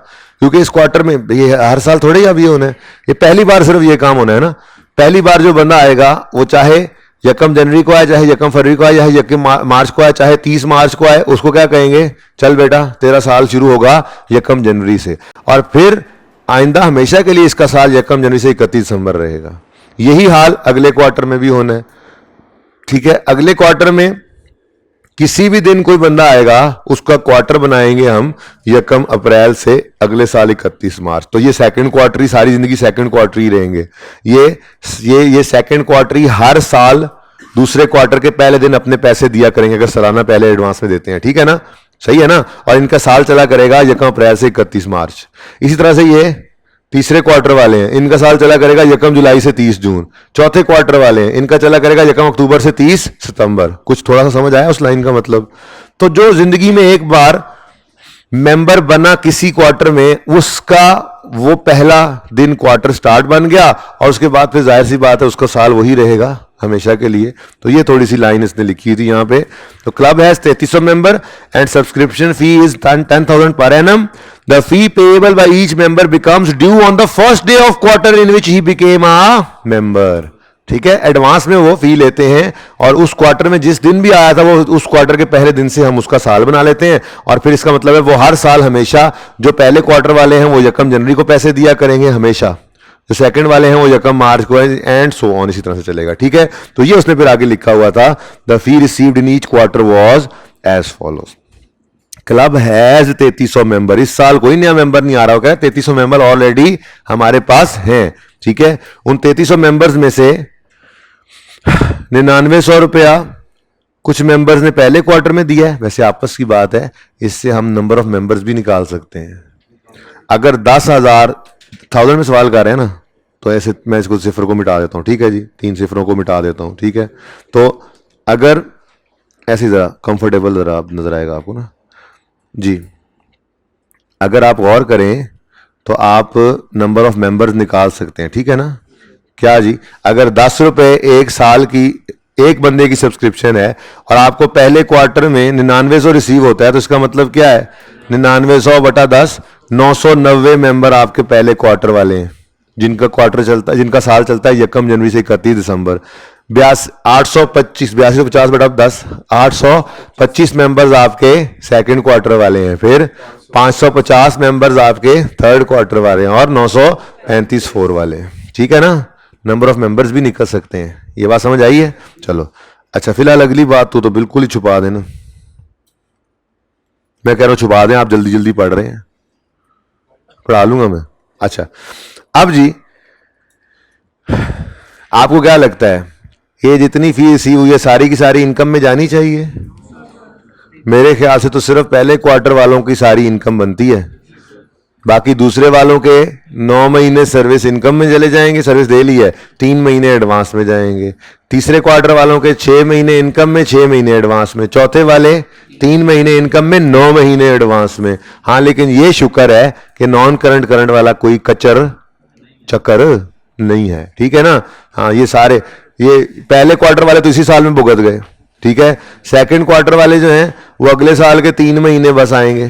क्योंकि इस क्वार्टर में ये हर साल थोड़े ही अब ये होना है, ये पहली बार सिर्फ ये काम होना है ना। पहली बार जो बंदा आएगा वो चाहे 1 जनवरी को आए, चाहे 1 फरवरी को आए, चाहे 1 मार्च को आए, चाहे 30 मार्च को आए, उसको क्या कहेंगे, चल बेटा तेरा साल शुरू होगा 1 जनवरी से, और फिर आइंदा हमेशा के लिए इसका साल 1 जनवरी से 31 दिसंबर रहेगा। यही हाल अगले क्वार्टर में भी होना है। ठीक है, अगले क्वार्टर में किसी भी दिन कोई बंदा आएगा, उसका क्वार्टर बनाएंगे हम 1 अप्रैल से अगले साल 31 मार्च। तो ये सेकंड क्वार्टर ही, सारी जिंदगी सेकंड क्वार्टर ही रहेंगे। ये सेकंड क्वार्टर ही हर साल दूसरे क्वार्टर के पहले दिन अपने पैसे दिया करेंगे, अगर सालाना पहले एडवांस में देते हैं। ठीक है ना, सही है ना। और इनका साल चला करेगा 1 अप्रैल से 31 मार्च। इसी तरह से ये तीसरे क्वार्टर वाले हैं, इनका साल चला करेगा 1 जुलाई से 30 जून। चौथे क्वार्टर वाले हैं, इनका चला करेगा 1 अक्टूबर से 30 सितंबर। कुछ थोड़ा सा समझ आया उस लाइन का मतलब। तो जो जिंदगी में एक बार मेंबर बना किसी क्वार्टर में, उसका वो पहला दिन क्वार्टर स्टार्ट बन गया, और उसके बाद फिर जाहिर सी बात है उसका साल वही रहेगा हमेशा के लिए। तो ये थोड़ी सी लाइन इसने लिखी थी यहाँ पे। तो club has 3300 member and subscription fee is 10,000 per annum. The fee payable by each member becomes due on the first day of quarter in which he became a member. ठीक है, एडवांस में वो फी लेते हैं, और उस क्वार्टर में जिस दिन भी आया था वो उस क्वार्टर के पहले दिन से हम उसका साल बना लेते हैं। और फिर इसका मतलब है वो हर साल हमेशा, जो पहले क्वार्टर वाले हैं वो 1 जनवरी को पैसे दिया करेंगे हमेशा, जो सेकंड वाले हैं वो 1 मार्च को, एंड सो ऑन, इसी तरह से चलेगा। ठीक है, तो ये उसने फिर आगे लिखा हुआ था, the fee received in each quarter was as follows. Club has 3300 member. इस साल कोई नया मेंबर नहीं आ रहा होगा, 3300 मेंबर ऑलरेडी हमारे पास हैं। ठीक है, उन 3300 मेंबर्स में से 9900 रुपया कुछ मेंबर्स ने पहले क्वार्टर में दिया है। वैसे आपस की बात है, इससे हम नंबर ऑफ मेंबर्स भी निकाल सकते हैं। अगर 10,000 में सवाल कर रहे हैं ना, तो ऐसे मैं इसको सिफर को मिटा देता हूँ। ठीक है जी, 3 सिफरों को मिटा देता हूँ। ठीक है, तो अगर ऐसे जरा कंफर्टेबल जरा नजर आएगा आपको ना जी, अगर आप गौर करें तो आप नंबर ऑफ मेंबर्स निकाल सकते हैं, ठीक है ना। क्या जी, अगर 10 रुपए एक साल की एक बंदे की सब्सक्रिप्शन है और आपको पहले क्वार्टर में 9900 रिसीव होता है, तो इसका मतलब क्या है, 9900 बटा 10, 990 मेंबर आपके पहले क्वार्टर वाले हैं, जिनका क्वार्टर चलता है, जिनका साल चलता है 1 जनवरी से 31 दिसंबर। 825 8250 बटा 10, 825 मेंबर्स आपके सेकंड क्वार्टर वाले हैं, फिर 550 मेंबर्स आपके थर्ड क्वार्टर वाले हैं, और 935 फोर वाले हैं, ठीक है ना। नंबर ऑफ मेंबर्स भी निकल सकते हैं, ये बात समझ आई है। चलो अच्छा, फिलहाल अगली बात तो बिल्कुल ही छुपा देना, मैं कह रहा हूं छुपा दें, आप जल्दी जल्दी पढ़ रहे हैं, पढ़ा लूंगा मैं। अच्छा, अब जी आपको क्या लगता है, ये जितनी फी रिसीव हुई है सारी की सारी इनकम में जानी चाहिए? मेरे ख्याल से तो सिर्फ पहले क्वार्टर वालों की सारी इनकम बनती है, बाकी दूसरे वालों के 9 महीने सर्विस इनकम में चले जाएंगे, सर्विस दे ली है, 3 महीने एडवांस में जाएंगे। तीसरे क्वार्टर वालों के 6 महीने इनकम में, 6 महीने एडवांस में। चौथे वाले 3 महीने इनकम में, 9 महीने एडवांस में। हाँ, लेकिन ये शुक्र है कि नॉन करंट करंट वाला कोई कचर चक्कर नहीं है, ठीक है ना। हाँ, ये सारे, ये पहले क्वार्टर वाले तो इसी साल में भुगत गए, ठीक है। सेकंड क्वार्टर वाले जो हैं वो अगले साल के 3 महीने बस आएंगे,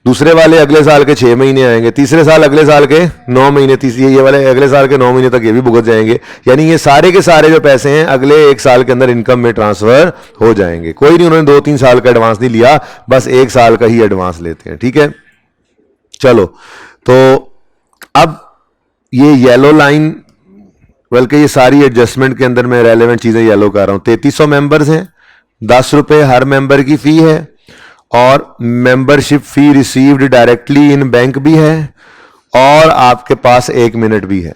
दूसरे वाले अगले साल के 6 महीने आएंगे, तीसरे साल अगले साल के 9 महीने, ये वाले अगले साल के 9 महीने तक ये भी भुगत जाएंगे। यानी ये सारे के सारे जो पैसे हैं अगले 1 साल के अंदर इनकम में ट्रांसफर हो जाएंगे। कोई नहीं, उन्होंने 2-3 साल का एडवांस नहीं लिया, बस 1 साल का ही एडवांस लेते हैं, ठीक है। चलो, तो अब ये येलो लाइन, बल्कि ये सारी एडजस्टमेंट के अंदर मैं रेलेवेंट चीजें येलो कर रहा हूं। 3300 मेंबर्स हैं, 10 रुपए हर मेंबर की फी है, और membership fee received directly in bank भी है, और आपके पास 1 मिनट भी है।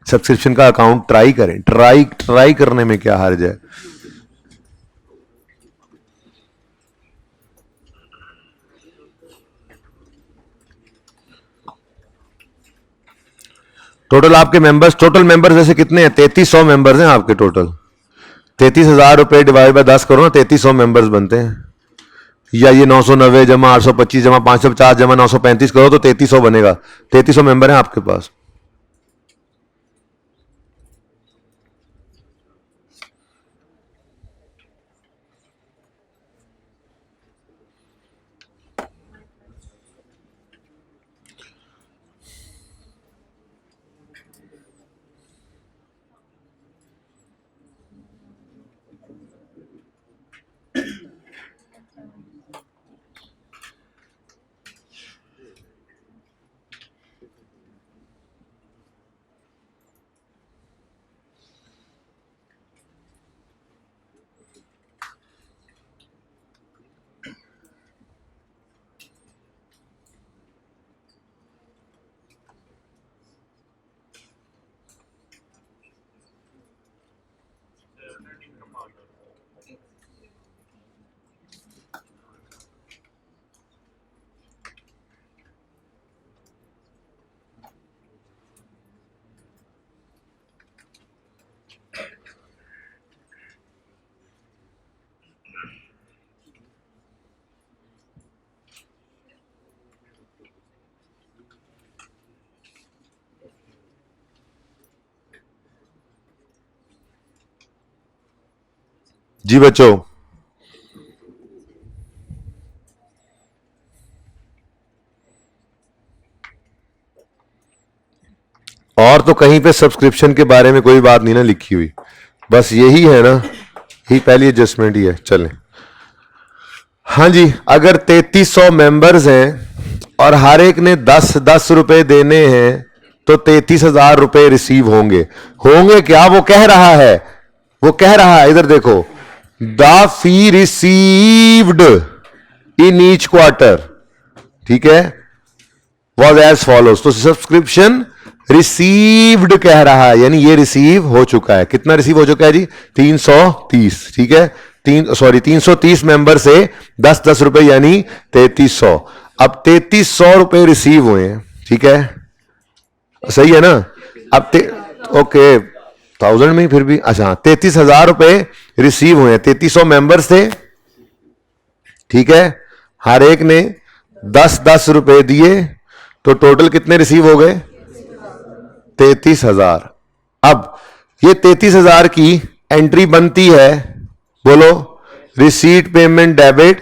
सब्सक्रिप्शन का अकाउंट ट्राई करें, ट्राई करने में क्या हर्ज है। टोटल मेंबर्स वैसे कितने हैं? 3300 मेंबर्स हैं आपके टोटल। 33,000 रुपए डिवाइड बाय 10 करो ना, 3300 मेंबर्स बनते हैं। या ये 990 जमा 825 जमा 550 जमा 935 करो तो 3300 बनेगा। 3300 मेंबर हैं आपके पास। जी बच्चों, और तो कहीं पे सब्सक्रिप्शन के बारे में कोई बात नहीं ना लिखी हुई, बस यही है ना, ही पहली एडजस्टमेंट ही है। चलें, हाँ जी, अगर 3300 मेंबर्स हैं और हर एक ने 10-10 रुपए देने हैं तो 33,000 रुपए रिसीव होंगे। होंगे क्या, वो कह रहा है, वो कह रहा है, इधर देखो, the fee received in each quarter, ठीक है, वॉज एज फॉलोज। तो सब्सक्रिप्शन रिसीव्ड कह रहा है, यानी ये रिसीव हो चुका है। कितना रिसीव हो चुका है जी? 330, ठीक है, 330 मेंबर से 10-10 रुपए यानी 3300। अब 3300 रुपए रिसीव हुए हैं, ठीक है, सही है ना। अब ओके, 1000 में फिर भी, अच्छा, 33,000 रुपए रिसीव हुए हैं, 3300 मेंबर्स थे, ठीक है, हर एक ने 10-10 रुपए दिए, तो टोटल कितने रिसीव हो गए? 33,000। अब ये 33,000 की एंट्री बनती है, बोलो, रिसीट पेमेंट डेबिट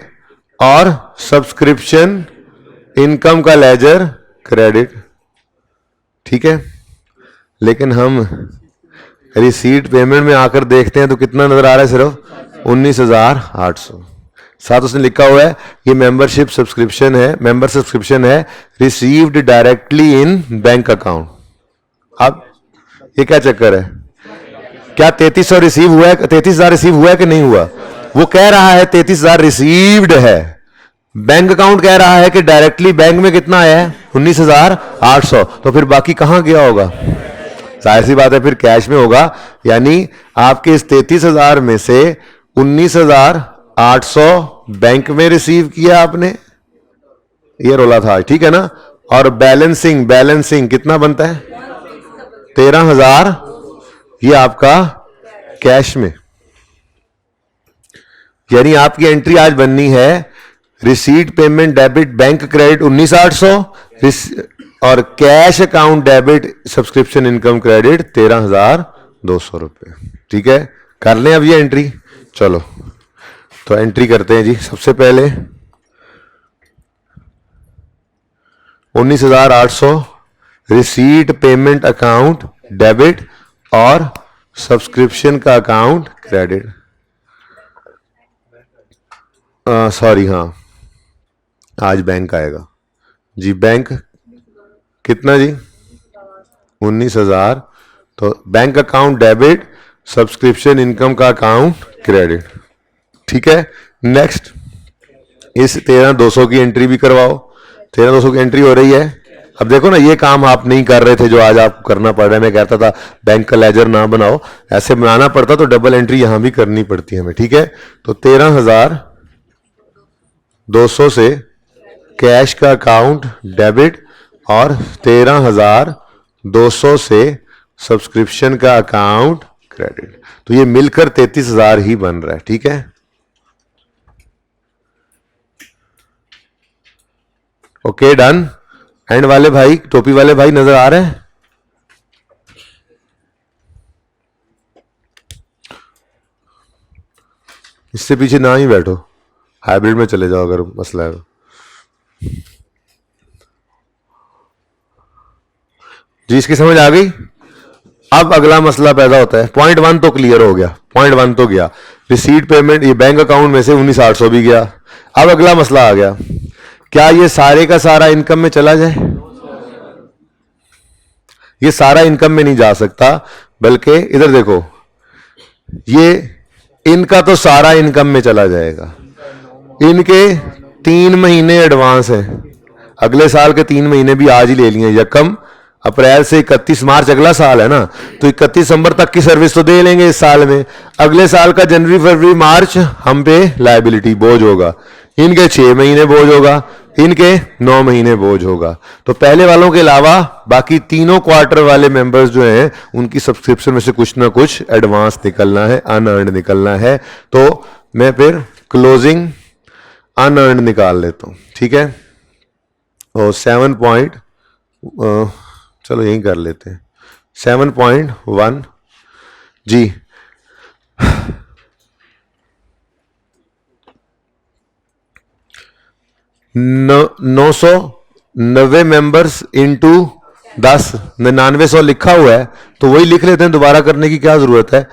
और सब्सक्रिप्शन इनकम का लेजर क्रेडिट, ठीक है। लेकिन हम रिसीट पेमेंट में आकर देखते हैं तो कितना नजर आ रहा है? सिर्फ 19,800। साथ उसने लिखा हुआ है ये मेंबरशिप सब्सक्रिप्शन है, मेंबर सब्सक्रिप्शन है, received directly in bank account. अब ये क्या चक्कर है? क्या 3300 रिसीव हुआ है, 33,000 रिसीव हुआ है कि नहीं हुआ? वो कह रहा है 33,000 रिसीव्ड है, बैंक अकाउंट कह रहा है कि डायरेक्टली बैंक में कितना आया है? 19,800। तो फिर बाकी कहां गया होगा? जाहिर सी बात है फिर कैश में होगा। यानी आपके इस 33,000 में से 19,800 बैंक में रिसीव किया आपने, ये रोला था, ठीक है ना। और बैलेंसिंग कितना बनता है? 13,000, ये आपका कैश में। यानी आपकी एंट्री आज बननी है receipt payment debit bank credit 19,800 और cash account debit subscription income credit 13,200 रुपए, ठीक है। कर लें अब ये एंट्री, चलो तो एंट्री करते हैं जी। सबसे पहले 19,800 रिसीट पेमेंट अकाउंट डेबिट और सब्सक्रिप्शन का अकाउंट क्रेडिट, सॉरी, हाँ आज बैंक आएगा जी। बैंक कितना जी? 19,000। तो bank account debit, subscription income का अकाउंट क्रेडिट, ठीक है। नेक्स्ट इस 13,200 की एंट्री भी करवाओ। 13,200 की एंट्री हो रही है। अब देखो ना, ये काम आप नहीं कर रहे थे जो आज आपको करना पड़ रहा है। मैं कहता था बैंक का लेजर ना बनाओ, ऐसे बनाना पड़ता तो डबल एंट्री यहां भी करनी पड़ती है हमें, ठीक है। तो 13,200 से कैश का अकाउंट डेबिट और 13,200 से सब्सक्रिप्शन का अकाउंट क्रेडिट, तो ये मिलकर 33,000 ही बन रहा है, ठीक है। Okay done. एंड वाले भाई, टोपी वाले भाई नजर आ रहे हैं? इससे पीछे ना ही बैठो, हाइब्रिड में चले जाओ अगर मसला है। जी इसकी समझ आ गई। अब अगला मसला पैदा होता है। पॉइंट 1 तो क्लियर हो गया, पॉइंट 1 तो गया, रिसीट पेमेंट, ये बैंक अकाउंट में से 19,800 भी गया। अब अगला मसला आ गया, क्या ये सारे का सारा इनकम में चला जाए? ये सारा इनकम में नहीं जा सकता, बल्कि इधर देखो, ये इनका तो सारा इनकम में चला जाएगा। इनके 3 महीने एडवांस है, अगले साल के 3 महीने भी आज ही ले लिए। यकम अप्रैल से 31 मार्च अगला साल है ना, तो 31 दिसंबर तक की सर्विस तो दे लेंगे इस साल में। अगले साल का जनवरी फरवरी मार्च हम पे लायबिलिटी बोझ होगा। इनके 6 महीने बोझ होगा, इनके 9 महीने बोझ होगा। तो पहले वालों के अलावा बाकी तीनों क्वार्टर वाले मेंबर्स जो हैं उनकी सब्सक्रिप्शन में से कुछ ना कुछ एडवांस निकलना है, अनअर्न्ड निकलना है। तो मैं फिर क्लोजिंग अनअर्न्ड निकाल लेता हूं, ठीक है। और 7 चलो यही कर लेते हैं 7.1 जी। 990 मेंबर्स इंटू 10, 9900 लिखा हुआ है, तो वही लिख लेते हैं, दोबारा करने की क्या जरूरत है।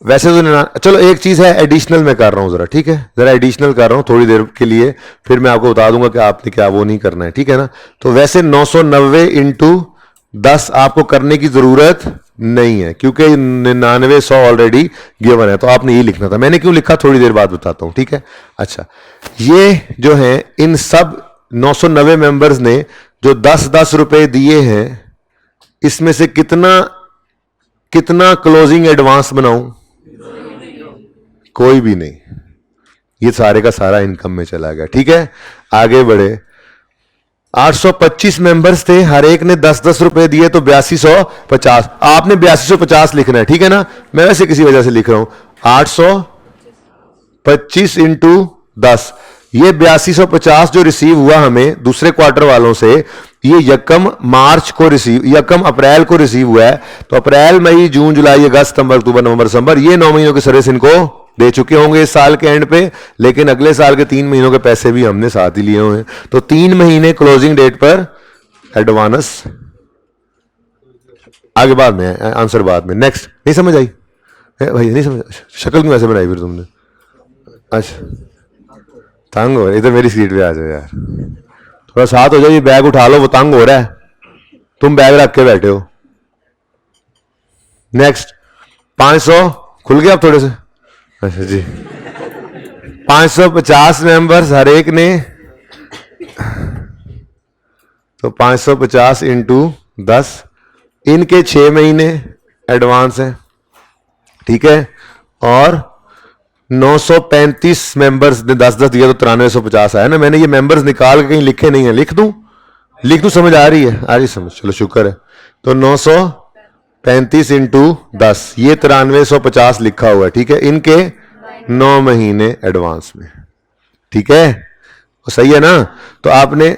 वैसे तो चलो एक चीज है एडिशनल में कर रहा हूं जरा, ठीक है, जरा एडिशनल कर रहा हूं थोड़ी देर के लिए, फिर मैं आपको बता दूंगा कि आपने क्या वो नहीं करना है, ठीक है ना। तो वैसे 990 इंटू 10 आपको करने की जरूरत नहीं है, क्योंकि 9900 ऑलरेडी गिवन है, तो आपने ये लिखना था। मैंने क्यों लिखा थोड़ी देर बाद बताता हूं, ठीक है। अच्छा, ये जो है इन सब 990 मेंबर्स ने जो 10-10 रुपए दिए हैं, इसमें से कितना क्लोजिंग एडवांस बनाऊं? कोई भी नहीं, ये सारे का सारा इनकम में चला गया, ठीक है। आगे बढ़े, 825 मेंबर्स थे, हर एक ने 10-10 रुपए दिए, तो 8250। आपने 8250 लिखना है, ठीक है ना। मैं वैसे किसी वजह से लिख रहा हूं 825 इंटू 10, ये 8250 जो रिसीव हुआ हमें दूसरे क्वार्टर वालों से, ये यकम मार्च को रिसीव, यकम अप्रैल को रिसीव हुआ है। तो अप्रैल, मई, जून, जुलाई, अगस्त, सितंबर, अक्टूबर, नवंबर, दिसंबर, ये 9 महीनों की सर्विस इनको दे चुके होंगे इस साल के एंड पे, लेकिन अगले साल के 3 महीनों के पैसे भी हमने साथ ही लिए हुए हैं। तो 3 महीने क्लोजिंग डेट पर एडवांस, आगे बाद में आंसर बाद में। नेक्स्ट, नहीं समझ आई भाई? नहीं समझ, शक्ल क्यों ऐसे बनाई फिर तुमने? अच्छा, तंग हो रहा है, इधर मेरी सीट पे आ जाओ यार, थोड़ा साथ हो जाओ, ये बैग उठा लो, वो तंग हो रहा है, तुम बैग रख के बैठे हो। नेक्स्ट, 500 खुल गया आप थोड़े से? अच्छा जी, 550 मेंबर्स हर एक ने, तो 550 इंटू 10, इनके 6 महीने एडवांस है, ठीक है। और 935 मेंबर्स ने 10-10 दिया, तो 9350 आया ना। मैंने ये मेंबर्स निकाल के कहीं लिखे नहीं है, लिख दूं समझ आ रही है? आ रही समझ, चलो शुक्र है। तो 935 इंटू 10, ये 9350 लिखा हुआ है, ठीक है, इनके 9 महीने एडवांस में, ठीक है, तो सही है ना। तो आपने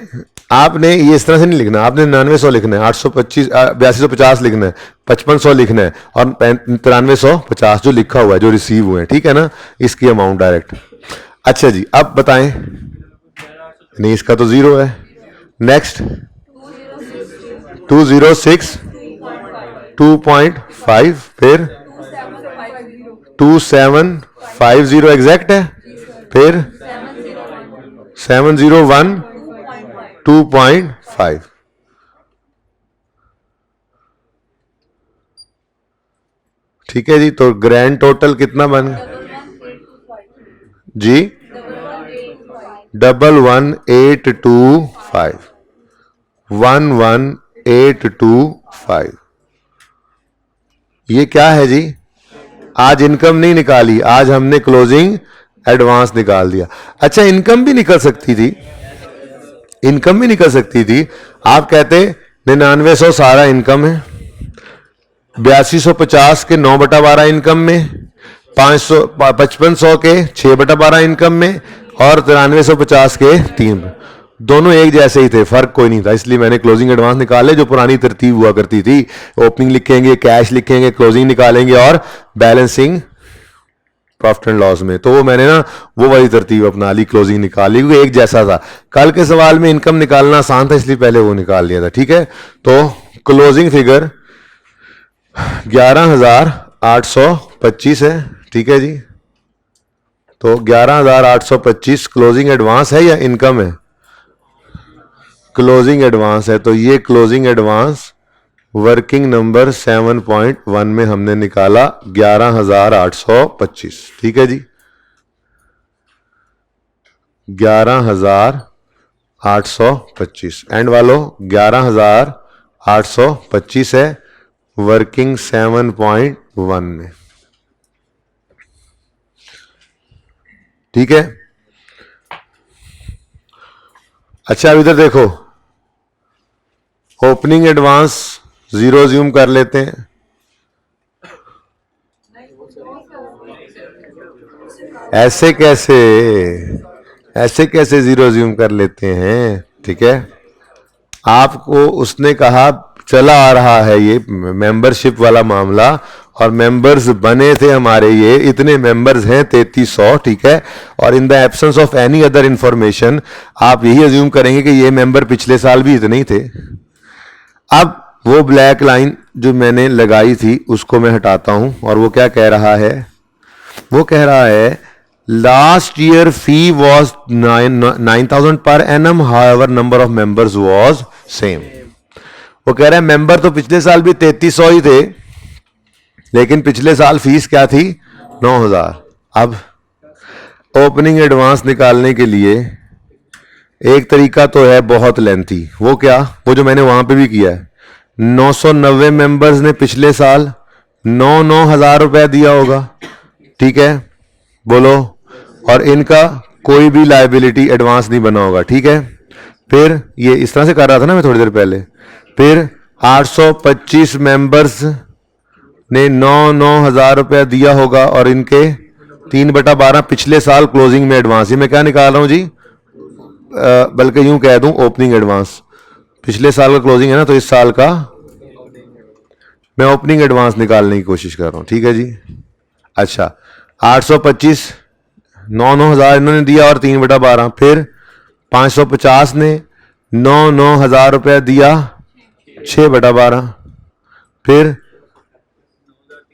ये इस तरह से नहीं लिखना, आपने 9900 लिखना है, 825 8250 लिखना है, 5500 लिखना है, और 9350 जो लिखा हुआ है, जो रिसीव हुए हैं, ठीक है ना, इसकी अमाउंट डायरेक्ट। अच्छा जी, अब बताएं, नहीं इसका तो 0 है। नेक्स्ट, 206 2.5, फिर 2750 एग्जैक्ट है, फिर 701 2.5, ठीक है जी। तो ग्रैंड टोटल कितना बन जी? 11825, 11825। ये क्या है जी? आज इनकम नहीं निकाली, आज हमने क्लोजिंग एडवांस निकाल दिया। अच्छा, इनकम भी निकल सकती थी, इनकम भी निकल सकती थी। आप कहते 9900 सारा इनकम है, 8250 के 9/12 इनकम में, 5500 के 6/12 इनकम में, और 9350 के 3, दोनों एक जैसे ही थे, फर्क कोई नहीं था। इसलिए मैंने क्लोजिंग एडवांस निकाले, जो पुरानी तरतीब हुआ करती थी, ओपनिंग लिखेंगे, कैश लिखेंगे, क्लोजिंग निकालेंगे, और बैलेंसिंग प्रॉफिट एंड लॉस में। तो वो मैंने ना वो वाली तरतीब अपना ली, क्लोजिंग निकाली, क्योंकि एक जैसा था। कल के सवाल में इनकम निकालना आसान था, इसलिए पहले वो निकाल लिया था, ठीक है। तो क्लोजिंग फिगर 11825 है, ठीक है जी। तो 11825 क्लोजिंग एडवांस है या इनकम है? क्लोजिंग एडवांस है। तो ये क्लोजिंग एडवांस वर्किंग नंबर 7.1 में हमने निकाला 11825, ठीक है जी, 11825। एंड वालों 11825 है, वर्किंग 7.1 में, ठीक है। अच्छा, अब इधर देखो, ओपनिंग एडवांस 0 ज्यूम कर लेते हैं, ऐसे कैसे 0 ज्यूम कर लेते हैं, ठीक है। आपको उसने कहा चला आ रहा है ये मेंबरशिप वाला मामला, और मेंबर्स बने थे हमारे, ये इतने मेंबर्स हैं 3300, ठीक है। और in the absence of any other information आप यही अज्यूम करेंगे कि ये मेंबर पिछले साल भी इतने ही थे। अब वो ब्लैक लाइन जो मैंने लगाई थी उसको मैं हटाता हूं, और वो क्या कह रहा है? वो कह रहा है last year fee was 9000 per annum, however number of members was same. वो कह रहा है मेंबर तो पिछले साल भी 3300 ही थे, लेकिन पिछले साल फीस क्या थी? 9000। अब ओपनिंग एडवांस निकालने के लिए एक तरीका तो है बहुत लेंथी, वो क्या? वो जो मैंने वहां पे भी किया है, 990 मेंबर्स ने पिछले साल 9,000 रुपया दिया होगा, ठीक है, बोलो, और इनका कोई भी लायबिलिटी एडवांस नहीं बना होगा, ठीक है। फिर ये इस तरह से कर रहा था ना मैं थोड़ी देर पहले। फिर 825 मेंबर्स ने 9,000 रुपया दिया होगा, और इनके 3/12 पिछले साल क्लोजिंग में एडवांस। ये मैं क्या निकाल रहा हूं जी? बल्कि यूं कह दूं ओपनिंग एडवांस, पिछले साल का क्लोजिंग है ना, तो इस साल का मैं ओपनिंग एडवांस निकालने की कोशिश कर रहा हूं, ठीक है जी। अच्छा, 825 9,000 इन्होंने दिया और 3/12, फिर 550 ने 9,000 रुपया दिया 6/12, फिर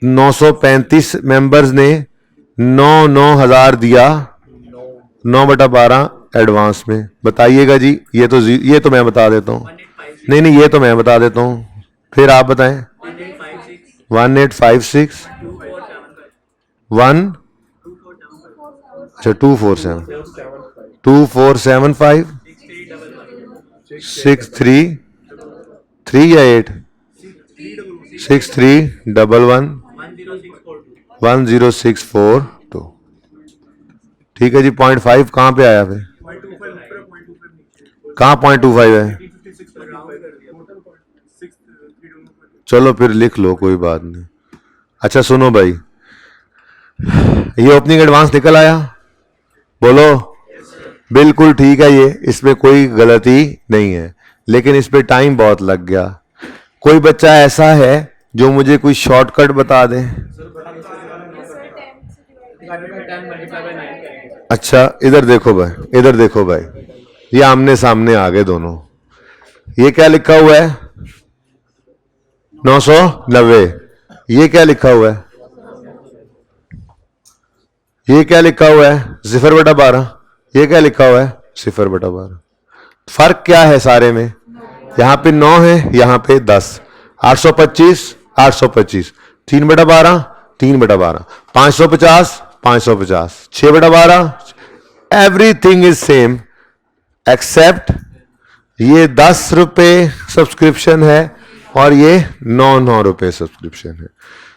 935 मेंबर्स ने 9,000 दिया 9/12 एडवांस में। बताइएगा जी, ये तो मैं बता देता हूँ, नहीं नहीं ये तो मैं बता देता हूँ, फिर आप बताएं। 1856 1, अच्छा 2475 633 या 8 6311 1064 ठीक है जी। 0.5 कहाँ पे आया फिर, कहाँ 0.25 है, चलो फिर लिख लो, कोई बात नहीं। अच्छा सुनो भाई, ये ओपनिंग एडवांस निकल आया, बोलो। बिल्कुल ठीक है, ये इसमें कोई गलती नहीं है, लेकिन इस पे टाइम बहुत लग गया। कोई बच्चा ऐसा है जो मुझे कोई शॉर्टकट बता दे। अच्छा इधर देखो भाई, इधर देखो भाई, ये आमने सामने आ गए दोनों। ये क्या लिखा हुआ है 990, ये क्या लिखा हुआ है, ये क्या लिखा हुआ है 0/12, ये क्या लिखा हुआ है 0/12। फर्क क्या है सारे में, यहां पे 9 है, यहां पे 10। 825 825, 3/12 3/12, 550 550, 6/12, एवरीथिंग इज सेम एक्सेप्ट ये 10 रुपए सब्सक्रिप्शन है और ये 9 सब्सक्रिप्शन है।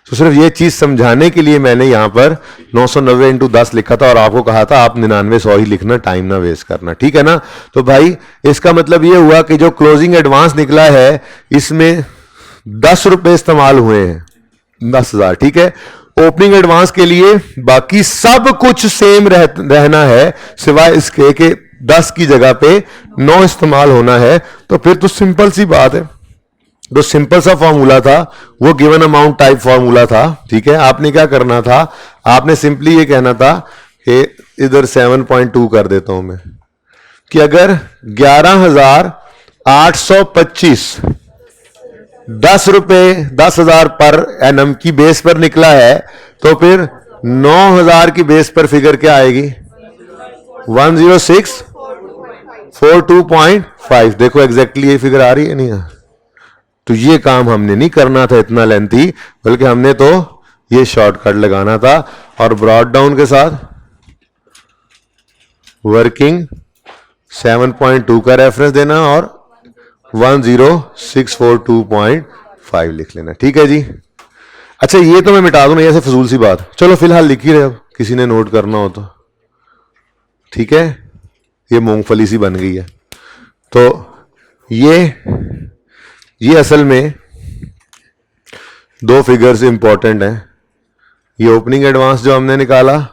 तो सिर्फ ये चीज समझाने के लिए मैंने यहां पर 990 इंटू 10 लिखा था और आपको कहा था आप 99 ही लिखना, टाइम ना वेस्ट करना, ठीक है ना। तो भाई इसका मतलब ये हुआ कि जो क्लोजिंग एडवांस निकला है इसमें 10 रुपए इस्तेमाल हुए हैं, 10,000, ठीक है। ओपनिंग एडवांस के लिए बाकी सब कुछ सेम रहना है सिवाय इसके कि 10 की जगह पे 9 इस्तेमाल होना है। तो फिर तो सिंपल सी बात है, जो सिंपल सा फॉर्मूला था वो गिवन अमाउंट टाइप फॉर्मूला था, ठीक है। आपने क्या करना था, आपने सिंपली ये कहना था कि इधर 7.2 कर देता हूं मैं, कि अगर 11,825 10 रुपए 10,000 पर एनम की बेस पर निकला है, तो फिर 9,000 की बेस पर फिगर क्या आएगी 10642.5। देखो एग्जैक्टली ये फिगर आ रही है नहीं। तो ये काम हमने नहीं करना था इतना लेंथी, बल्कि हमने तो ये शॉर्टकट लगाना था और ब्रॉड डाउन के साथ वर्किंग 7.2 का रेफरेंस देना और 10642.5 लिख लेना, ठीक है जी। अच्छा ये तो मैं मिटा दूं, नहीं ऐसे फजूल सी बात, चलो फिलहाल लिख ही रहे, अब किसी ने नोट करना हो तो, ठीक है। ये मूंगफली सी बन गई है। तो ये असल में दो फिगर्स इंपॉर्टेंट हैं, ये ओपनिंग एडवांस जो हमने निकाला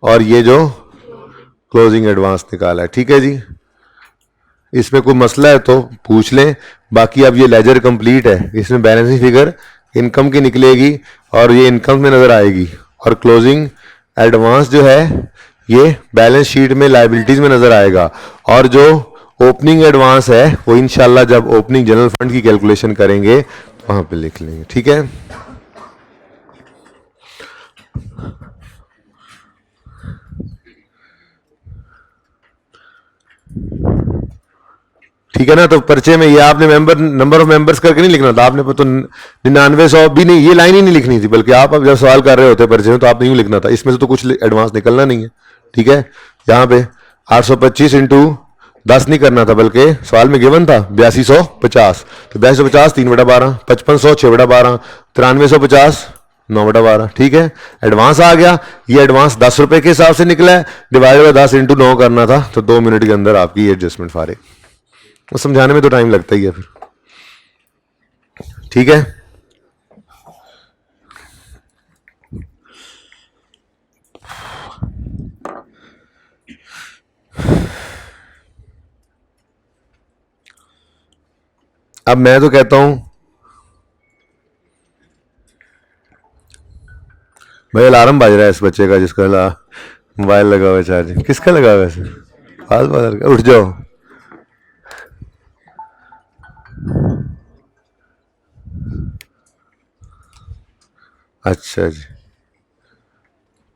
और ये जो क्लोजिंग एडवांस निकाला है, ठीक है जी। इसमें कोई मसला है तो पूछ लें, बाकी अब ये लेजर कंप्लीट है, इसमें बैलेंसिंग फिगर इनकम की निकलेगी और ये इनकम में नजर आएगी, और क्लोजिंग एडवांस जो है ये बैलेंस शीट में लायबिलिटीज में नजर आएगा, और जो ओपनिंग एडवांस है वो इंशाल्लाह जब ओपनिंग जनरल फंड की कैलकुलेशन करेंगे तो वहां पे लिख लेंगे, ठीक है। ठीक है ना। तो पर्चे में ये आपने नंबर ऑफ मेंबर्स करके नहीं लिखना था, आपने तो 9900 भी नहीं, ये लाइन ही नहीं लिखनी थी, बल्कि आप अब जब सवाल कर रहे होते पर्चे में तो आपने यूं लिखना था, इसमें से तो कुछ एडवांस निकलना नहीं है, ठीक है। यहाँ पे 825 इंटू 10 नहीं करना था, बल्कि सवाल में गिवन था 8250, तो 8250 3/12, 5500 6/12, 9350 9/12, ठीक है। एडवांस आ गया, ये एडवांस 10 रुपए के हिसाब से निकला है, डिवाइड बाय 10 इंटू 9 करना था, तो 2 मिनट के अंदर आपकी एडजस्टमेंट फारिग। वो समझाने में तो टाइम लगता ही है फिर, ठीक है। अब मैं तो कहता हूं भाई अलार्म बज रहा है इस बच्चे का जिसका मोबाइल लगा हुआ है चार्जिंग। किसका लगा हुआ है वैसे? फाल बाजार का। उठ जाओ। अच्छा जी,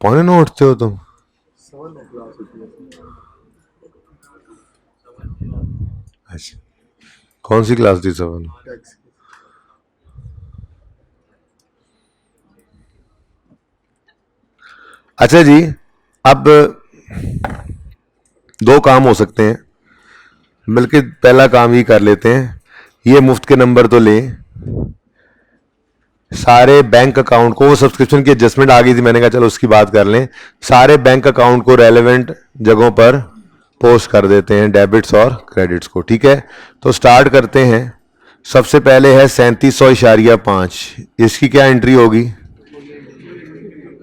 8:45 उठते हो तुम? अच्छा, कौन सी क्लास थी 7? अच्छा जी, अब 2 काम हो सकते हैं, बल्कि पहला काम ही कर लेते हैं। ये मुफ्त के नंबर तो ले, सारे बैंक अकाउंट को, वो सब्सक्रिप्शन की एडजस्टमेंट आ गई थी, मैंने कहा चलो उसकी बात कर लें। सारे बैंक अकाउंट को रेलेवेंट जगहों पर पोस्ट कर देते हैं, डेबिट्स और क्रेडिट्स को। ठीक है, तो स्टार्ट करते हैं। सबसे पहले है 3700.5। इसकी क्या एंट्री होगी?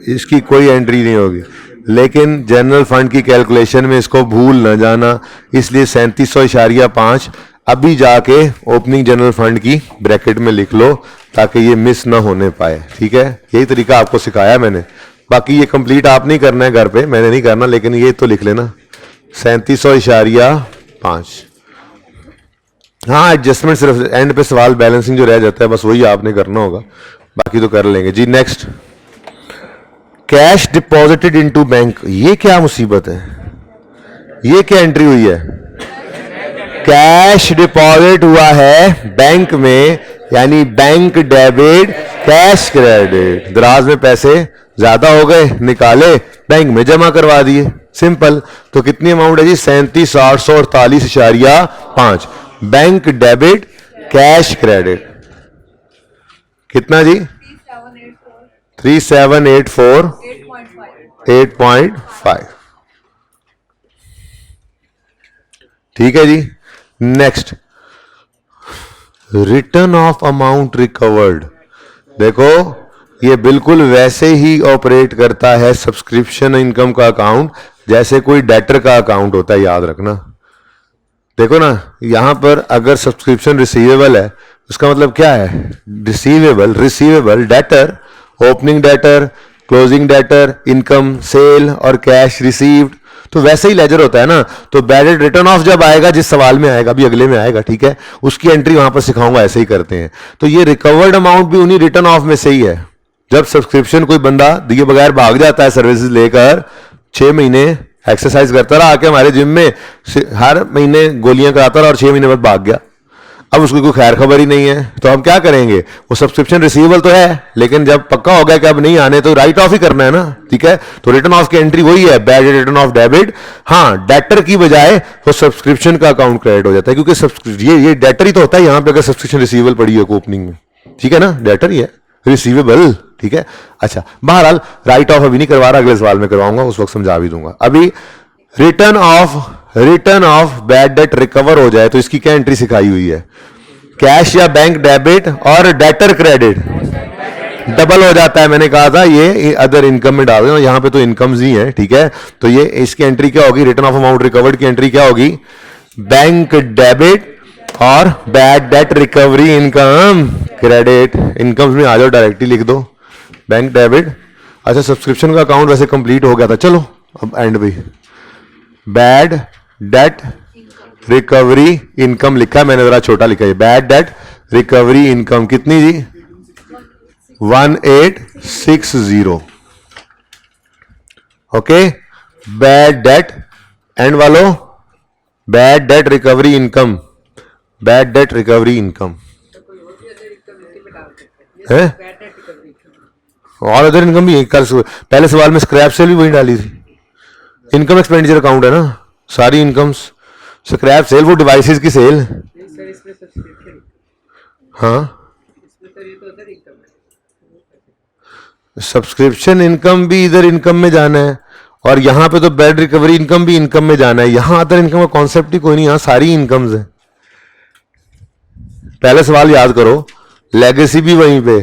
इसकी कोई एंट्री नहीं होगी, लेकिन जनरल फंड की कैलकुलेशन में इसको भूल न जाना, इसलिए 3700.5 अभी जाके ओपनिंग जनरल फंड की ब्रैकेट में लिख लो ताकि ये मिस ना होने पाए। ठीक है, यही तरीका आपको सिखाया मैंने। बाकी ये कंप्लीट आप नहीं करना है घर पे, मैंने नहीं करना, लेकिन ये तो लिख लेना 3700.5। हाँ, एडजस्टमेंट सिर्फ एंड पे सवाल बैलेंसिंग जो रह जाता है बस वही आपने करना होगा, बाकी तो कर लेंगे जी। Next, cash deposited into bank. ये क्या मुसीबत है? ये क्या एंट्री हुई है? कैश डिपॉजिट हुआ है बैंक में, यानी बैंक डेबिट कैश क्रेडिट। दराज में पैसे ज्यादा हो गए, निकाले बैंक में जमा करवा दिए, सिंपल। तो कितनी अमाउंट है जी? 37,848.5 बैंक डेबिट कैश क्रेडिट। कितना जी? 3784.8.5। ठीक है जी। Next, return of amount recovered. देखो ये बिल्कुल वैसे ही ऑपरेट करता है सब्सक्रिप्शन इनकम का अकाउंट जैसे कोई डेटर का अकाउंट होता है, याद रखना। देखो ना, यहां पर अगर सब्सक्रिप्शन रिसीवेबल है, उसका मतलब क्या है? Receivable debtor, opening debtor, closing debtor, income, sale और कैश रिसीव्ड। तो वैसे ही लेजर होता है ना। तो बैड डेट रिटर्न ऑफ जब आएगा, जिस सवाल में आएगा, अभी अगले में आएगा, ठीक है, उसकी एंट्री वहां पर सिखाऊंगा, ऐसे ही करते हैं। तो ये रिकवर्ड अमाउंट भी उन्हीं रिटर्न ऑफ में से ही है। जब सब्सक्रिप्शन कोई बंदा दिए बगैर भाग जाता है सर्विसेज लेकर, 6 महीने एक्सरसाइज करता रहा आके हमारे जिम में, हर महीने गोलियां कराता रहा और 6 महीने बाद भाग गया, अब उसको कोई खैर खबर ही नहीं है, तो हम क्या करेंगे? वो सब्सक्रिप्शन रिसीवेबल तो है, लेकिन जब पक्का हो गया कि अब नहीं आने, तो राइट ऑफ ही करना है ना। ठीक है, तो रिटर्न ऑफ की एंट्री वही है, बैड रिटर्न ऑफ डेबिट। हाँ, डेटर की बजाय वो सब्सक्रिप्शन का अकाउंट क्रेडिट हो जाता है, क्योंकि ये डेटर ही तो होता है यहां पे, अगर सब्सक्रिप्शन रिसीवेबल पड़ी है ओपनिंग में। ठीक है ना, डेटर ही है, रिसीवेबल। ठीक है, अच्छा, बहरहाल राइट ऑफ अभी नहीं करवा रहा, अगले सवाल में करवाऊंगा, उस वक्त समझा भी दूंगा। अभी return of bad debt recover हो जाए तो इसकी क्या एंट्री सिखाई हुई है? कैश या बैंक डेबिट और डेटर क्रेडिट डबल हो जाता है, मैंने कहा था ये अदर इनकम में डाल दो, यहां पे तो इनकम्स ही है। ठीक है, तो ये इसकी एंट्री क्या होगी? रिटर्न ऑफ अमाउंट रिकवर्ड की एंट्री क्या होगी? बैंक डेबिट और bad debt recovery income credit. Incomes में आ जाओ, डायरेक्टली लिख दो बैंक डेबिट। अच्छा, सब्सक्रिप्शन का अकाउंट वैसे कंप्लीट हो गया था, चलो अब एंड भी बैड डेट रिकवरी इनकम लिखा है मैंने, जरा छोटा लिखा है। बैड डेट रिकवरी इनकम कितनी जी? 1860। ओके, बैड डेट एंड वालों, bad debt recovery income, bad debt recovery income है, और अदर इनकम भी। कल पहले सवाल में स्क्रैप सेल भी वही डाली थी। इनकम एक्सपेंडिचर अकाउंट है ना, सारी इनकम्स। स्क्रैप सेल वो डिवाइसेस की सेल। हाँ, सब्सक्रिप्शन इनकम भी इधर इनकम में जाना है, और यहां पे तो बैड रिकवरी इनकम भी इनकम में जाना है। यहां अदर इनकम का कॉन्सेप्ट ही कोई नहीं, यहां सारी इनकम्स है। पहले सवाल याद करो, लेगेसी भी वहीं पे,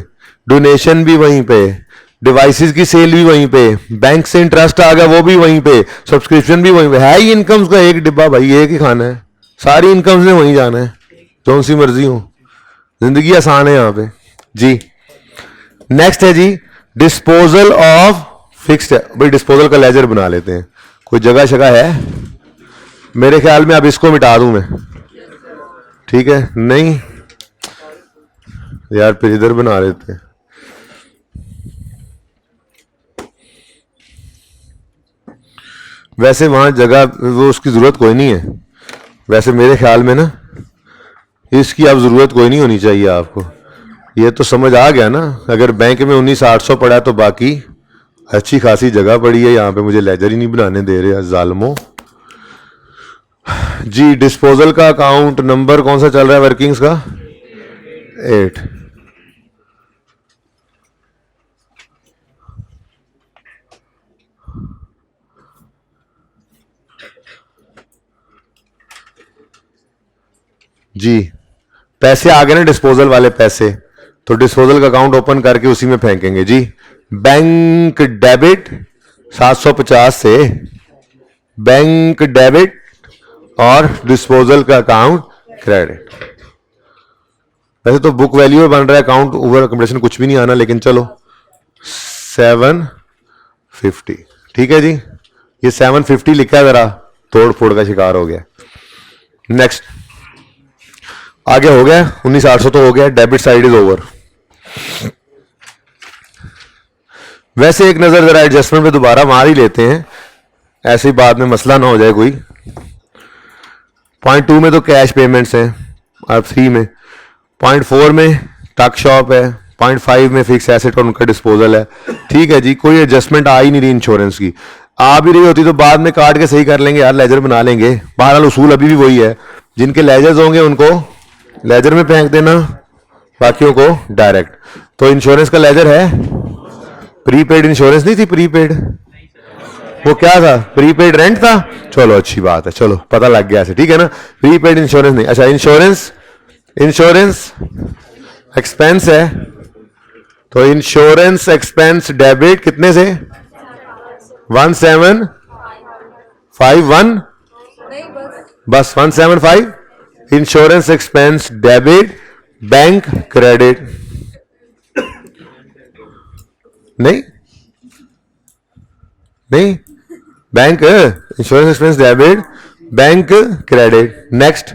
डोनेशन भी वहीं पे, डिवाइसेस की सेल भी वहीं पे, बैंक से इंटरेस्ट आ गया वो भी वहीं पे, सब्सक्रिप्शन भी वहीं पे है। ही इनकम्स का एक डिब्बा भाई, एक ही खाना है, सारी इनकम्स में वहीं जाना है, कौन सी मर्जी हो। जिंदगी आसान है यहां पे जी। नेक्स्ट है जी डिस्पोजल ऑफ फिक्स्ड। भाई डिस्पोजल का लेजर बना लेते हैं, कोई जगह शगह है? मेरे ख्याल में अब इसको मिटा दूं मैं, ठीक है? नहीं यार फिर इधर बना लेते हैं। वैसे वहां जगह वो उसकी जरूरत कोई नहीं है, वैसे मेरे ख्याल में ना इसकी अब जरूरत कोई नहीं होनी चाहिए आपको। ये तो समझ आ गया ना, अगर बैंक में 19,800 पड़ा तो बाकी अच्छी खासी जगह पड़ी है, यहाँ पे मुझे लेजर ही नहीं बनाने दे रहे जालमो जी। डिस्पोजल का अकाउंट नंबर कौन सा चल रहा है वर्किंग्स का? 8। जी पैसे आ गए ना डिस्पोजल वाले पैसे, तो डिस्पोजल का अकाउंट ओपन करके उसी में फेंकेंगे जी। बैंक डेबिट 750 से बैंक डेबिट और डिस्पोजल का अकाउंट क्रेडिट। वैसे तो बुक वैल्यू बन रहा है, अकाउंट ओवर अकोमोडेशन कुछ भी नहीं आना, लेकिन चलो 750 ठीक है जी। ये 750 लिखा है, जरा तोड़ फोड़ का शिकार हो गया। नेक्स्ट आगे हो गया 19,800 तो हो गया, डेबिट साइड इज ओवर। वैसे एक नजर जरा एडजस्टमेंट पे दोबारा मार ही लेते हैं, ऐसे ही बाद में मसला ना हो जाए कोई। पॉइंट 2 में तो कैश पेमेंट्स हैं, अब 3 में, पॉइंट 4 में टक शॉप है, पॉइंट 5 में फिक्स एसेट और उनका डिस्पोजल है। ठीक है जी, कोई एडजस्टमेंट आ ही नहीं रही इंश्योरेंस की। आ भी रही होती तो बाद में काट के सही कर लेंगे यार, लेजर बना लेंगे। बहरहाल उसूल अभी भी वही है, जिनके लेजर्स होंगे उनको लेजर में फेंक देना, बाकियों को डायरेक्ट। तो इंश्योरेंस का लेजर है, प्रीपेड इंश्योरेंस नहीं थी, प्रीपेड वो क्या था? प्रीपेड रेंट था। चलो अच्छी बात है, चलो पता लग गया ऐसे, ठीक है ना? प्रीपेड इंश्योरेंस नहीं। अच्छा इंश्योरेंस एक्सपेंस है, तो इंश्योरेंस एक्सपेंस डेबिट कितने से? 1751 बस 175 insurance expense debit bank credit. नहीं bank insurance expense debit bank credit. Next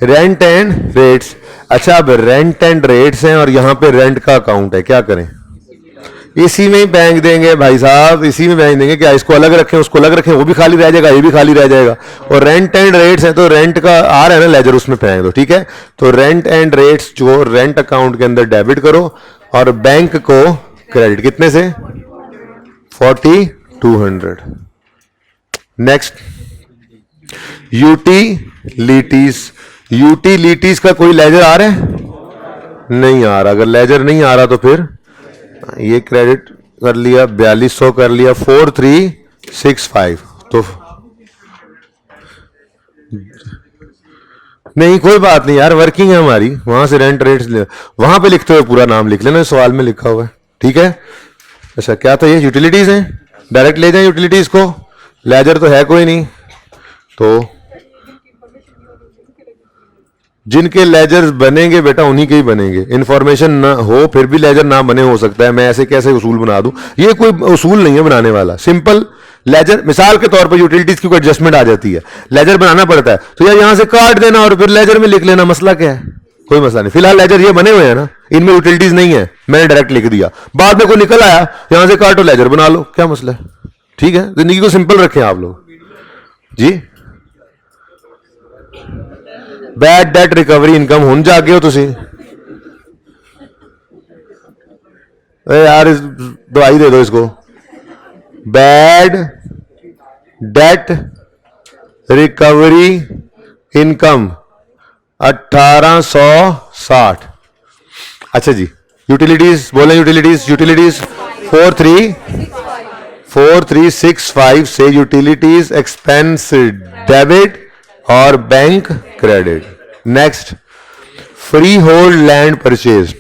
rent and rates. अच्छा अब रेंट एंड रेट्स हैं और यहां पे रेंट का अकाउंट है, क्या करें? इसी में ही बैंक देंगे भाई साहब, इसी में बैंक देंगे। क्या इसको अलग रखें उसको अलग रखें? वो भी खाली रह जाएगा, ये भी खाली रह जाएगा। और रेंट एंड रेट्स है तो रेंट का आ रहा है ना लेजर, उसमें फेंक दो, ठीक है? तो रेंट एंड रेट्स जो रेंट अकाउंट के अंदर डेबिट करो और बैंक को क्रेडिट कितने से? 4200। नेक्स्ट यूटिलिटीज का कोई लेजर आ रहा है? नहीं आ रहा। अगर लेजर नहीं आ रहा तो फिर ये क्रेडिट कर लिया, 4200 कर लिया, 4365। तो नहीं कोई बात नहीं यार, वर्किंग है हमारी, वहां से रेंट रेट्स वहां पे लिखते हुए पूरा नाम लिख लेना, सवाल में लिखा हुआ है, ठीक है? अच्छा क्या था ये? यूटिलिटीज है, डायरेक्ट ले जाए यूटिलिटीज को, लेजर तो है कोई नहीं। तो जिनके लेजर बनेंगे बेटा उन्हीं के ही बनेंगे, इंफॉर्मेशन ना हो फिर भी लेजर ना बने हो सकता है। मैं ऐसे कैसे उसूल बना दूं? ये कोई उसूल नहीं है बनाने वाला, सिंपल लेजर। मिसाल के तौर पर यूटिलिटीज की कोई एडजस्टमेंट आ जाती है, लेजर बनाना पड़ता है, तो यार यहां से काट देना और फिर लेजर में लिख लेना, मसला क्या है? कोई मसला नहीं। फिलहाल लेजर ये बने हुए हैं ना, इनमें यूटिलिटीज नहीं है, मैंने डायरेक्ट लिख दिया, बाद में कोई निकल आया यहां से काटो लेजर बना लो, क्या मसला है? ठीक है, जिंदगी को सिंपल रखें आप लोग जी। बैड डेट रिकवरी इनकम हुन जागे हो तुसी? यार दवाई दे दो इसको। Bad debt recovery income 1860। अच्छा जी, यूटिलिटीज बोले, यूटिलिटीज 4365 से यूटिलिटीज एक्सपेंस डेबिट और bank credit. Next free hold land purchase.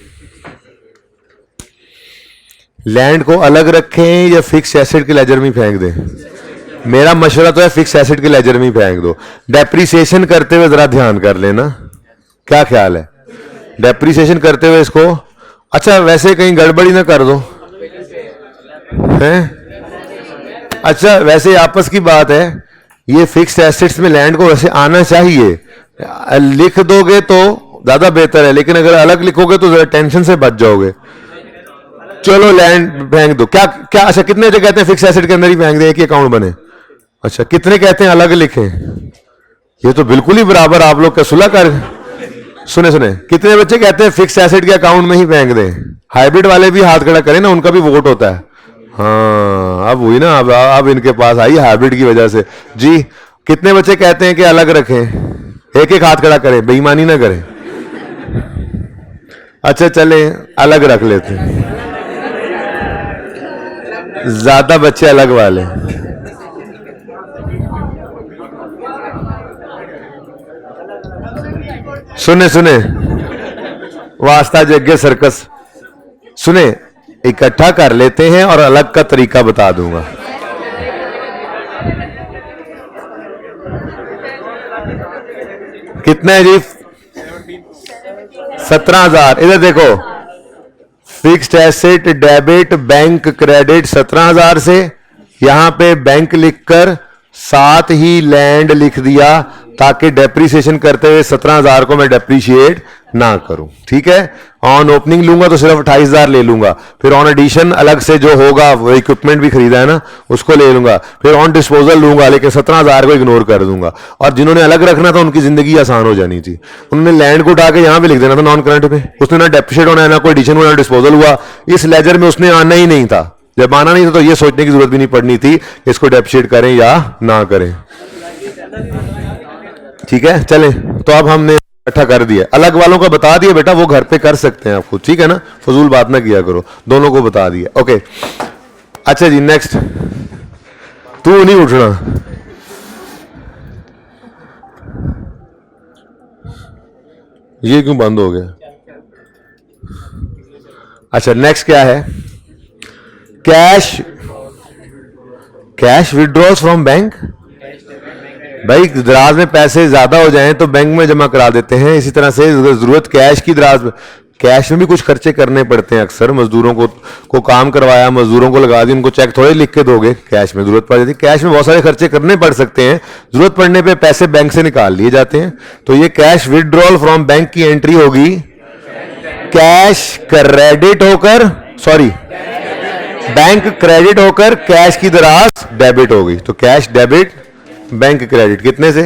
Land को अलग रखें या फिक्स एसेट के लेजर में फेंक दें? मेरा मशवरा तो है फिक्स एसेट के लेजर में फेंक दो। डेप्रिसिएशन करते हुए जरा ध्यान कर लेना, क्या ख्याल है? डेप्रिसिएशन करते हुए इसको, अच्छा वैसे कहीं गड़बड़ी ना कर दो हैं, अच्छा वैसे आपस की बात है, ये फिक्स्ड एसेट्स में लैंड को वैसे आना चाहिए, लिख दोगे तो ज्यादा बेहतर है, लेकिन अगर अलग लिखोगे तो जरा टेंशन से बच जाओगे। चलो लैंड फेंक दो, क्या क्या, अच्छा कितने जो कहते हैं फिक्स एसेट के अंदर ही फेंक दे, एक ही अकाउंट बने, अच्छा कितने कहते हैं अलग लिखें? ये तो बिल्कुल ही बराबर आप लोग का सुलह कर, सुने सुने, कितने बच्चे कहते हैं फिक्स एसेट के अकाउंट में ही फेंक दें? हाइब्रिड वाले भी हाथ खड़ा करें ना, उनका भी वोट होता है। हाँ अब हुई ना, अब इनके पास आई हाइब्रिड की वजह से जी। कितने बच्चे कहते हैं कि अलग रखें? एक एक हाथ खड़ा करें, बेईमानी ना करें। अच्छा चले अलग रख लेते हैं, ज्यादा बच्चे अलग वाले। सुने सुने, वास्ता जग्गे सर्कस, सुने इकट्ठा कर लेते हैं और अलग का तरीका बता दूंगा। कितना है जी? 17,000। इधर देखो, fixed asset debit bank credit 17,000 से, यहां पे बैंक लिखकर साथ ही लैंड लिख दिया ताकि डेप्रिसिएशन करते हुए 17,000 को मैं डेप्रिशिएट ना करूं, ठीक है। ऑन ओपनिंग लूंगा तो सिर्फ 28,000 ले लूंगा, फिर ऑन एडिशन अलग से जो होगा वो इक्विपमेंट भी खरीदा है ना उसको ले लूंगा, फिर ऑन डिस्पोजल लूंगा, लेकिन 17,000 को इग्नोर कर दूंगा। और जिन्होंने अलग रखना था उनकी जिंदगी आसान हो जानी थी, उन्होंने लैंड को उठा के यहां पे लिख देना था नॉन करंट पे, उसने ना डेप्रिशिएट होना है, ना कोई एडिशन हुआ, ना डिस्पोजल हुआ, इस लेजर में उसने आना ही नहीं था। जब आना नहीं था तो ये सोचने की जरूरत भी नहीं पड़नी थी इसको डेप्रिशिएट करें या ना करें, ठीक है। चलें, तो अब हमने इकट्ठा कर दिया, अलग वालों का बता दिया बेटा, वो घर पे कर सकते हैं आप खुद, ठीक है ना, फजूल बात ना किया करो, दोनों को बता दिया, ओके। अच्छा जी नेक्स्ट, तू नहीं उठना, ये क्यों बंद हो गया? अच्छा नेक्स्ट क्या है? Cash withdrawals from bank. भाई दराज में पैसे ज्यादा हो जाएं तो बैंक में जमा करा देते हैं, इसी तरह से जरूरत कैश की, दराज में कैश में भी कुछ खर्चे करने पड़ते हैं अक्सर, मजदूरों को काम करवाया, मजदूरों को लगा दी, उनको चेक थोड़े लिख के दोगे, कैश में जरूरत पड़ जाती है, कैश में बहुत सारे खर्चे करने पड़ सकते हैं, जरूरत पड़ने पे पैसे बैंक से निकाल लिए जाते हैं। तो ये कैश विड्रॉल फ्रॉम बैंक की एंट्री होगी कैश क्रेडिट होकर, सॉरी बैंक क्रेडिट होकर कैश की दराज डेबिट होगी, तो कैश डेबिट बैंक क्रेडिट कितने से?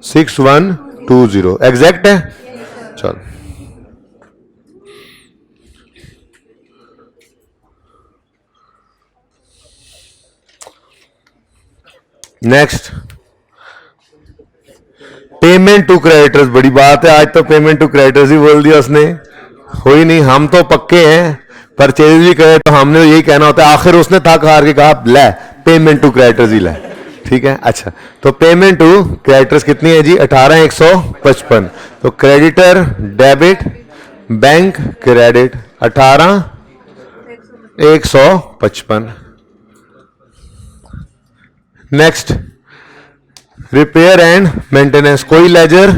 6120, एग्जैक्ट है। चलो नेक्स्ट, पेमेंट टू क्रेडिटर्स, बड़ी बात है, आज तो पेमेंट टू क्रेडिटर्स ही बोल दिया उसने, हुई नहीं, हम तो पक्के हैं, परचेज भी करे तो हमने यही कहना होता है, आखिर उसने थक हार के कहा ले पेमेंट टू क्रेडिटर्स ही ले, ठीक है। अच्छा तो पेमेंट टू क्रेडिटर्स कितनी है जी? 18,155, तो creditor debit bank credit 18,155। Next, repair and maintenance, कोई लेजर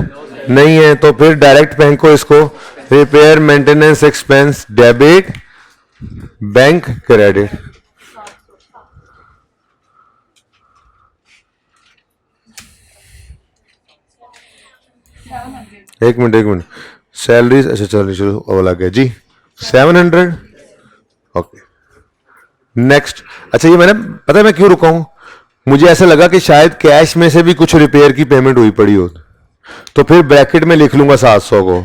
नहीं है तो फिर डायरेक्ट बैंक को इसको repair maintenance expense debit bank credit. एक मिनट, सैलरीज, अच्छा चलिए शुरू वो लग गया जी 700, ओके। नेक्स्ट, अच्छा ये मैंने पता है मैं क्यों रुका हूं, मुझे ऐसा लगा कि शायद कैश में से भी कुछ रिपेयर की पेमेंट हुई पड़ी हो, तो फिर ब्रैकेट में लिख लूंगा 700 को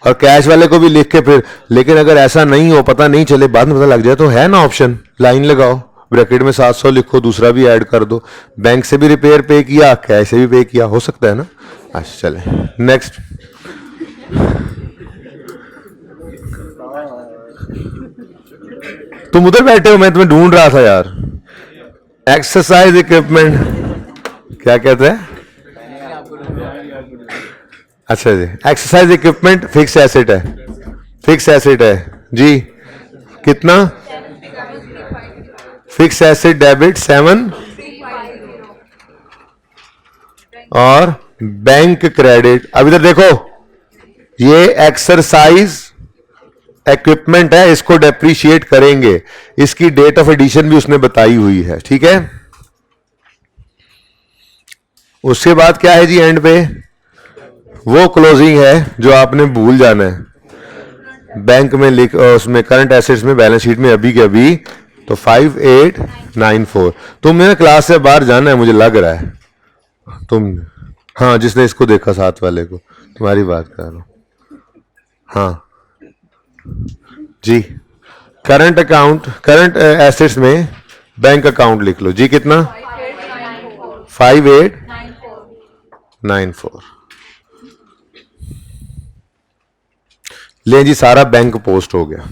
और कैश वाले को भी लिख के फिर, लेकिन अगर ऐसा नहीं हो, पता नहीं चले, बाद में पता लग जाए, तो है ना ऑप्शन, लाइन लगाओ, ब्रैकेट में 700 लिखो, दूसरा भी ऐड कर दो, बैंक से भी रिपेयर पे किया, कैश से भी पे किया, हो सकता है ना। अच्छा चले नेक्स्ट, तुम उधर बैठे हो, मैं तुम्हें ढूंढ रहा था यार। एक्सरसाइज इक्विपमेंट क्या कहते हैं? अच्छा जी, एक्सरसाइज इक्विपमेंट फिक्स एसेट है, फिक्स एसेट है जी, कितना? फिक्स एसेट डेबिट 7 और बैंक क्रेडिट। अब इधर देखो, ये एक्सरसाइज इक्विपमेंट है, इसको डेप्रीशिएट करेंगे, इसकी डेट ऑफ एडिशन भी उसने बताई हुई है, ठीक है। उसके बाद क्या है जी एंड पे, वो क्लोजिंग है जो आपने भूल जाना है बैंक में लिख, उसमें करंट एसेट्स में बैलेंस शीट में अभी के अभी, तो 5894। तुमने ना क्लास से बाहर जाना है मुझे लग रहा है, तुम, हाँ जिसने इसको देखा साथ वाले को, तुम्हारी बात कर रहा हूं। हाँ जी, करंट अकाउंट, करंट एसेट्स में बैंक अकाउंट लिख लो जी, कितना 5894। ले जी, सारा बैंक पोस्ट हो गया।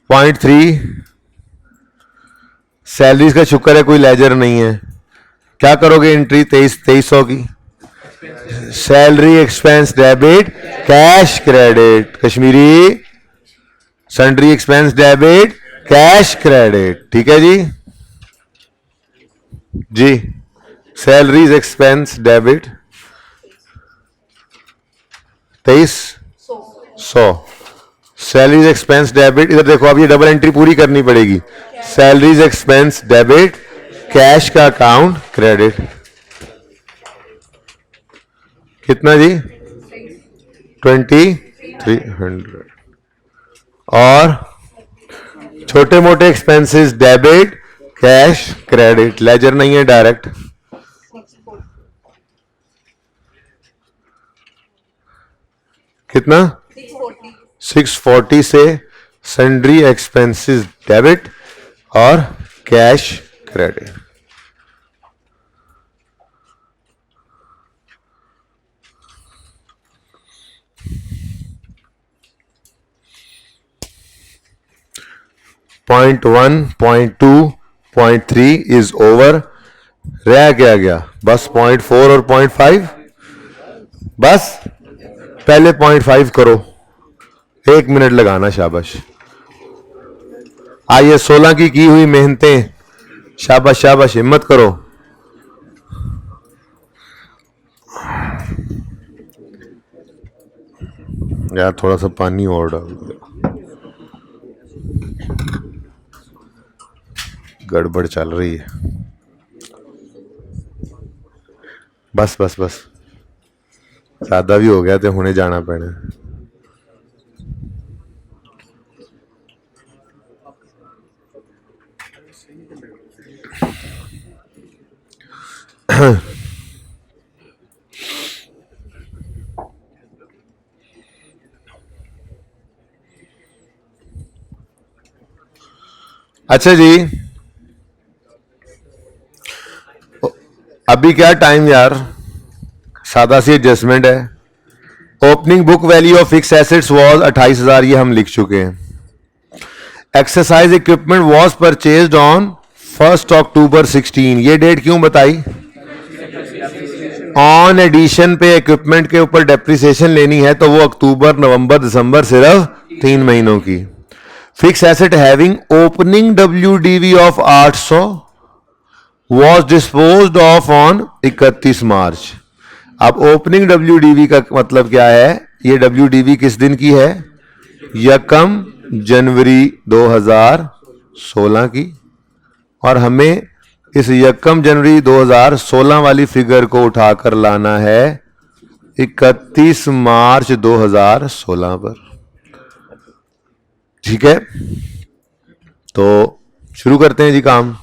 पॉइंट 3, सैलरीज का शुक्र है कोई लेजर नहीं है। क्या करोगे एंट्री 2300 की, salary expense debit cash credit, कश्मीरी sundry expense debit cash credit, ठीक है जी। जी, salaries expense debit 2300, salaries expense debit, इधर देखो अब ये डबल एंट्री पूरी करनी पड़ेगी, सैलरीज एक्सपेंस डेबिट कैश का अकाउंट क्रेडिट, कितना जी 2300। और छोटे मोटे expenses debit cash credit, ledger नहीं है डायरेक्ट, कितना 640 से सन्ड्री एक्सपेंसेस डेबिट और cash credit. Point 1, point 2, point 3 is over. रह क्या गया, बस पॉइंट 4 और पॉइंट 5। बस पहले पॉइंट 5 करो, 1 मिनट लगाना, शाबाश। आइए 16 की हुई मेहनतें, शाबाश शाबाश, हिम्मत करो। यार थोड़ा सा पानी और डाल, गड़बड़ चल रही है। बस बस बस, ज्यादा भी हो गया तो हुणे जाना पैना। अच्छा जी, अभी क्या टाइम यार, सादा सी एडजस्टमेंट है। Opening book value of fix assets was 28,000, ये हम लिख चुके हैं। Exercise equipment was purchased on 1 अक्टूबर 16, ये डेट क्यों बताई? ऑन एडिशन पे इक्विपमेंट के ऊपर डेप्रिसिएशन लेनी है तो वो अक्टूबर नवंबर दिसंबर सिर्फ 3 महीनों की। Fix asset having opening WDV of 800 was disposed of on 31 मार्च। अब ओपनिंग WDV का मतलब क्या है? ये WDV किस दिन की है? 1 जनवरी 2016 की, और हमें इस 1 जनवरी 2016 वाली फिगर को उठाकर लाना है 31 मार्च 2016 पर। ठीक है, तो शुरू करते हैं जी काम।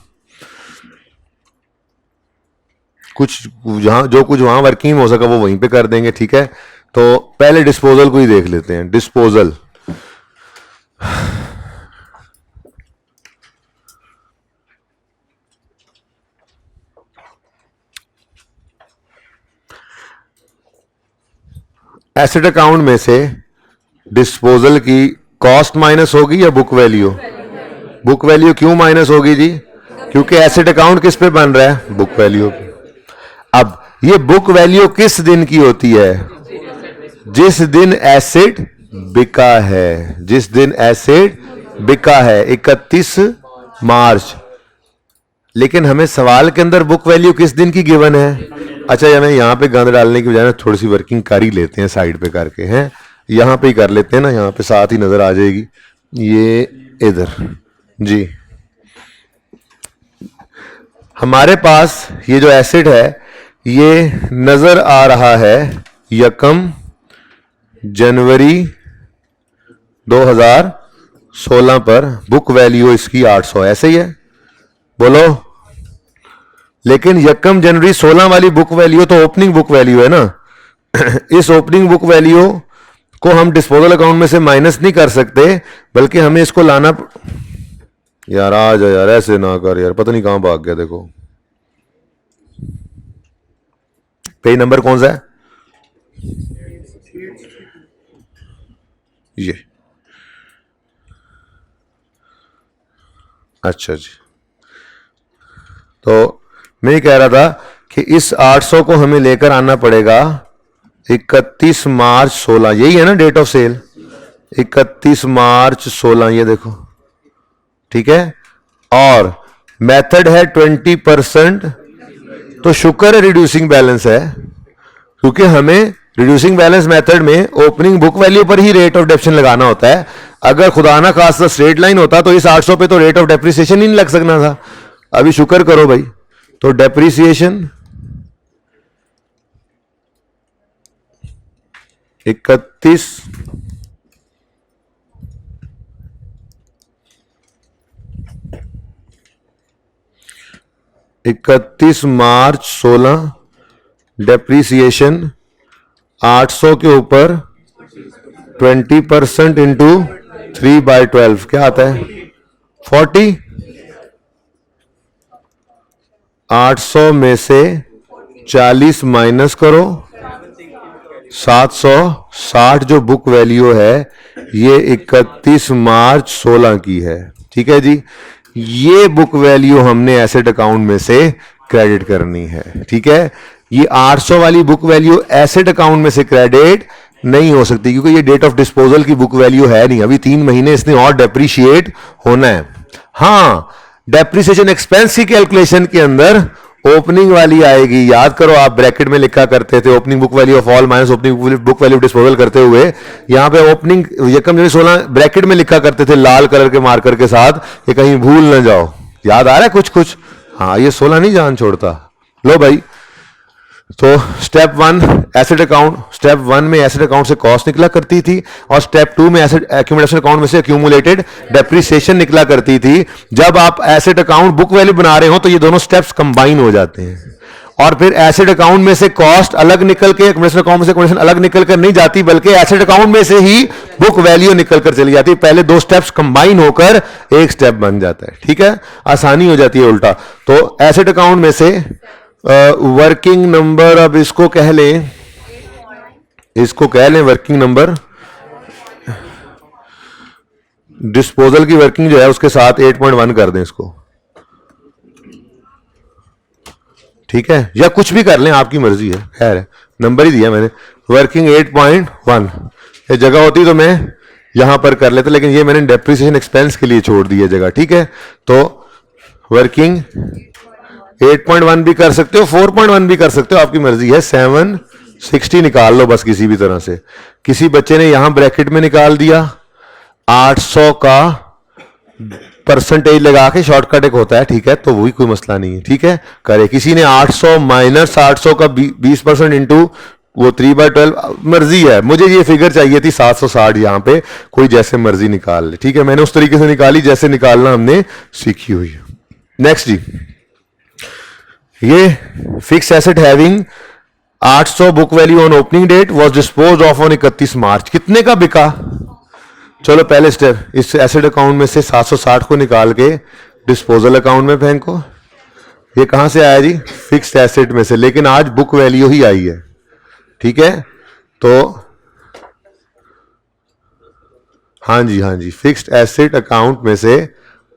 कुछ जहां जो कुछ वहां वर्किंग हो सका वो वहीं पे कर देंगे। ठीक है, तो पहले डिस्पोजल को ही देख लेते हैं। डिस्पोजल, एसेट अकाउंट में से डिस्पोजल की कॉस्ट माइनस होगी या बुक वैल्यू? बुक वैल्यू क्यों माइनस होगी जी? क्योंकि एसेट अकाउंट किस पे बन रहा है? Book value. अब ये बुक वैल्यू किस दिन की होती है? जिस दिन एसेट बिका है। जिस दिन एसेट बिका है 31 मार्च, लेकिन हमें सवाल के अंदर बुक वैल्यू किस दिन की गिवन है? अच्छा, हमें यहां पे गंद डालने की बजाय थोड़ी सी वर्किंग कर ही लेते हैं साइड पे करके, हैं यहां पे ही कर लेते हैं ना, यहां पे साथ ही नजर आ जाएगी ये इधर जी। हमारे पास ये जो एसेट है ये नजर आ रहा है 1 जनवरी 2016 पर, बुक वैल्यू इसकी 800, ऐसे ही है बोलो। लेकिन 1 जनवरी 16 वाली बुक वैल्यू तो ओपनिंग बुक वैल्यू है ना इस ओपनिंग बुक वैल्यू को हम डिस्पोजल अकाउंट में से माइनस नहीं कर सकते, बल्कि हमें इसको लाना। यार आ जा यार, ऐसे ना कर यार, पता नहीं कहां भाग गया। देखो पेज नंबर कौन सा है? ये अच्छा जी। तो मैं ये कह रहा था कि इस 800 को हमें लेकर आना पड़ेगा 31 मार्च 16, यही है ना डेट ऑफ सेल, 31 मार्च 16, ये देखो ठीक है। और मेथड है 20%, तो शुक्र है रिड्यूसिंग बैलेंस है, क्योंकि हमें रिड्यूसिंग बैलेंस मेथड में ओपनिंग बुक वैल्यू पर ही रेट ऑफ डेप्रिसिएशन लगाना होता है। अगर खुदा ना खास्ता स्ट्रेट लाइन होता तो इस 800 पे तो रेट ऑफ डेप्रिसिएशन ही नहीं लग सकना था। अभी शुक्र करो भाई। तो डेप्रिसिएशन 31 मार्च 16, डेप्रिसिएशन 800 के ऊपर 20% इंटू 3/12 क्या आता है? 40। 800 में से 40 माइनस करो, 760 जो बुक वैल्यू है ये 31 मार्च 16 की है। ठीक है जी, ये बुक वैल्यू हमने एसेट अकाउंट में से क्रेडिट करनी है। ठीक है, ये 800 वाली बुक वैल्यू एसेट अकाउंट में से क्रेडिट नहीं हो सकती, क्योंकि ये डेट ऑफ डिस्पोजल की बुक वैल्यू है नहीं। अभी 3 महीने इसने और डेप्रिशिएट होना है। हाँ, डेप्रिसिएशन एक्सपेंस की कैलकुलेशन के अंदर ओपनिंग वाली आएगी। याद करो, आप ब्रैकेट में लिखा करते थे opening book value of all minus opening book value disposal करते हुए, यहां पे ओपनिंग 1 जनवरी 16 ब्रैकेट में लिखा करते थे लाल कलर के मार्कर के साथ, ये कहीं भूल ना जाओ। याद आ रहा है कुछ कुछ? हाँ, ये 16 नहीं जान छोड़ता। लो भाई, तो स्टेप 1 एसेट अकाउंट, स्टेप 1 में एसेट अकाउंट से कॉस्ट निकला करती थी, और स्टेप 2 में एसेट एक्यूमुलेशन अकाउंट में से एक्यूमुलेटेड डेप्रिसिएशन निकला करती थी। जब आप एसेट अकाउंट बुक वैल्यू बना रहे हो तो ये दोनों स्टेप्स कंबाइन हो जाते हैं, और फिर एसेट अकाउंट में से कॉस्ट अलग निकल के एक्यूमुलेशन अकाउंट में से एक्यूमुलेशन अलग निकल कर नहीं जाती, बल्कि एसेट अकाउंट में से ही बुक वैल्यू निकल कर चली जाती है। पहले 2 स्टेप्स कंबाइन होकर एक स्टेप बन जाता है। ठीक है, आसानी हो जाती है उल्टा। तो एसेट अकाउंट में से वर्किंग नंबर, अब इसको कह लें, वर्किंग नंबर, डिस्पोजल की वर्किंग जो है उसके साथ 8.1 कर दें इसको। ठीक है, या कुछ भी कर लें, आपकी मर्जी है, खैर है, नंबर ही दिया मैंने, वर्किंग 8.1। ये जगह होती तो मैं यहां पर कर लेता, लेकिन ये मैंने डेप्रिसिएशन एक्सपेंस के लिए छोड़ दी है जगह। ठीक है, तो वर्किंग 8.1 भी कर सकते हो, 4.1 भी कर सकते हो, आपकी मर्जी है। 760 निकाल लो बस किसी भी तरह से। किसी बच्चे ने यहां ब्रैकेट में निकाल दिया 800 का परसेंटेज लगा के, शॉर्टकट एक होता है, ठीक है, तो वही कोई मसला नहीं है। ठीक है, करे। किसी ने 800 माइनस 800 का 20% इंटू वो 3/12, मर्जी है। मुझे ये फिगर चाहिए थी 760, यहां पे कोई जैसे मर्जी निकाल ले। ठीक है, मैंने उस तरीके से निकाली जैसे निकालना हमने सीखी हुई है। नेक्स्ट जी, ये fix asset having 800 book value on opening date was disposed off on 31 March, कितने का बिका? चलो पहले स्टेप, इस एसेट अकाउंट में से 760 को निकाल के डिस्पोजल अकाउंट में फेंको। ये कहां से आया जी? फिक्स्ड एसेट में से, लेकिन आज बुक वैल्यू ही आई है। ठीक है, तो हाँ जी, फिक्स्ड एसेट अकाउंट में से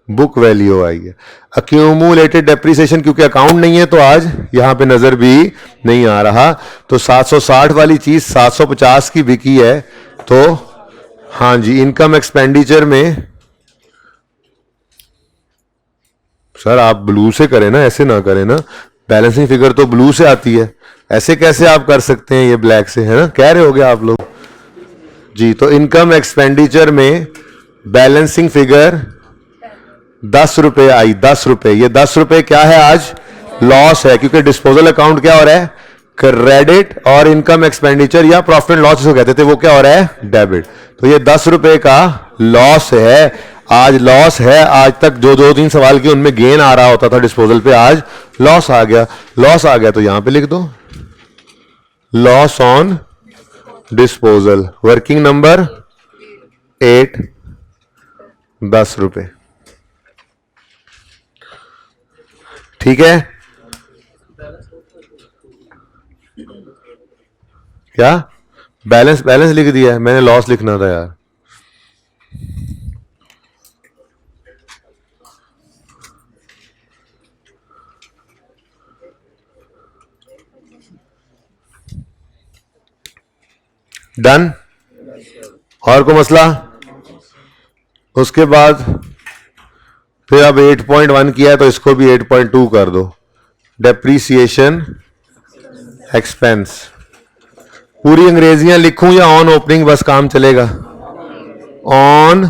बुक वैल्यू आई है। अक्यूमुलेटेड डेप्रिसिएशन क्योंकि अकाउंट नहीं है तो आज यहां पे नजर भी नहीं आ रहा, तो 760 वाली चीज 750 की बिकी है। तो हाँ जी, इनकम एक्सपेंडिचर में सर आप ब्लू से करें ना, ऐसे ना करें ना, बैलेंसिंग फिगर तो ब्लू से आती है, ऐसे कैसे आप कर सकते हैं ये ब्लैक से, है ना, कह रहे होगे आप लोग जी। तो इनकम एक्सपेंडिचर में बैलेंसिंग फिगर 10 रुपए आई, 10 रुपए। ये 10 रुपए क्या है आज? लॉस है, क्योंकि डिस्पोजल अकाउंट क्या हो रहा है? क्रेडिट। और इनकम एक्सपेंडिचर या प्रॉफिट एंड लॉस जिसको कहते थे वो क्या हो रहा है? डेबिट। तो ये 10 रुपए का लॉस है, आज लॉस है। आज तक जो 2-3 सवाल की उनमें गेन आ रहा होता था डिस्पोजल पे, आज लॉस आ गया। लॉस आ गया तो यहां पे लिख दो loss on disposal, working number 8, 10 रुपए। ठीक है, क्या बैलेंस? बैलेंस लिख दिया है मैंने, लॉस लिखना था यार। डन। और कोई मसला? उसके बाद फिर अब 8.1 किया है तो इसको भी 8.2 कर दो, डेप्रीसिएशन एक्सपेंस। पूरी अंग्रेजियां लिखूं या ऑन ओपनिंग बस काम चलेगा? On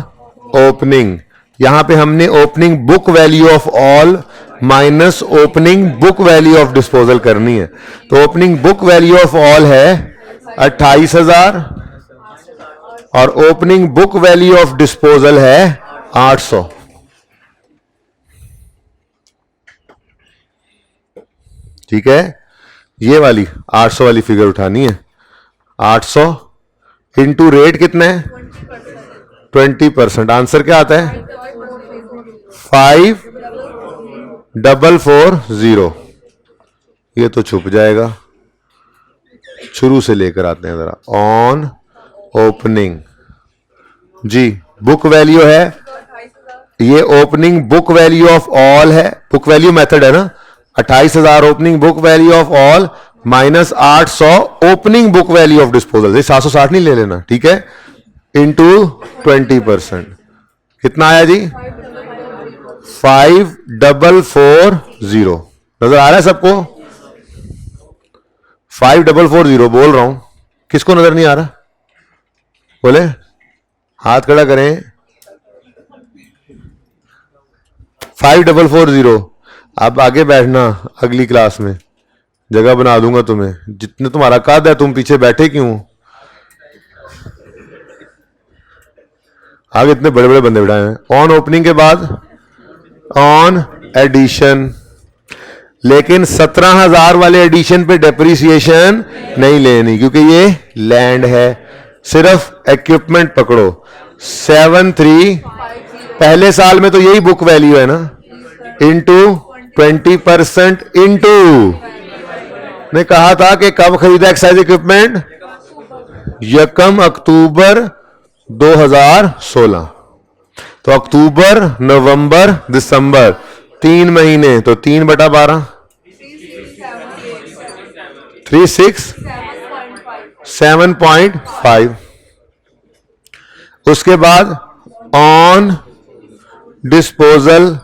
opening. यहां पे हमने opening book value of all minus opening book value of disposal करनी है। तो opening book value of all है 28,000 और opening book value of disposal है 800। ठीक है, ये वाली 800 वाली फिगर उठानी है। 800 इंटू रेट कितना है? 20%। आंसर क्या आता है? 5440। ये तो छुप जाएगा, शुरू से लेकर आते हैं जरा। ऑन ओपनिंग जी, बुक वैल्यू है, ये opening book value of all है, बुक वैल्यू मेथड है ना। 28,000 opening book value of all minus 800 opening book value of disposal. 760 नहीं ले लेना, ठीक है, इंटू 20%। कितना आया जी? 5440। नजर आ रहा है सबको? 5440 बोल रहा हूं, किसको नजर नहीं आ रहा? बोले, हाथ खड़ा करें। 5440। अब आगे बैठना, अगली क्लास में जगह बना दूंगा तुम्हें। जितने तुम्हारा कद है तुम पीछे बैठे क्यों? आगे इतने बड़े बड़े बंदे बिठाए हैं। ऑन ओपनिंग के बाद ऑन एडिशन, लेकिन 17,000 वाले एडिशन पे डेप्रीसिएशन नहीं लेनी क्योंकि ये लैंड है। सिर्फ इक्विपमेंट पकड़ो। 73 पहले साल में तो यही बुक वैल्यू है ना, इंटू 20%। इंटू ने कहा था कि कब खरीदा एक्साइज इक्विपमेंट? 1 अक्टूबर 2016। तो अक्टूबर, नवंबर, दिसंबर 3 महीने, तो 3/12 367.5। उसके बाद ऑन डिस्पोजल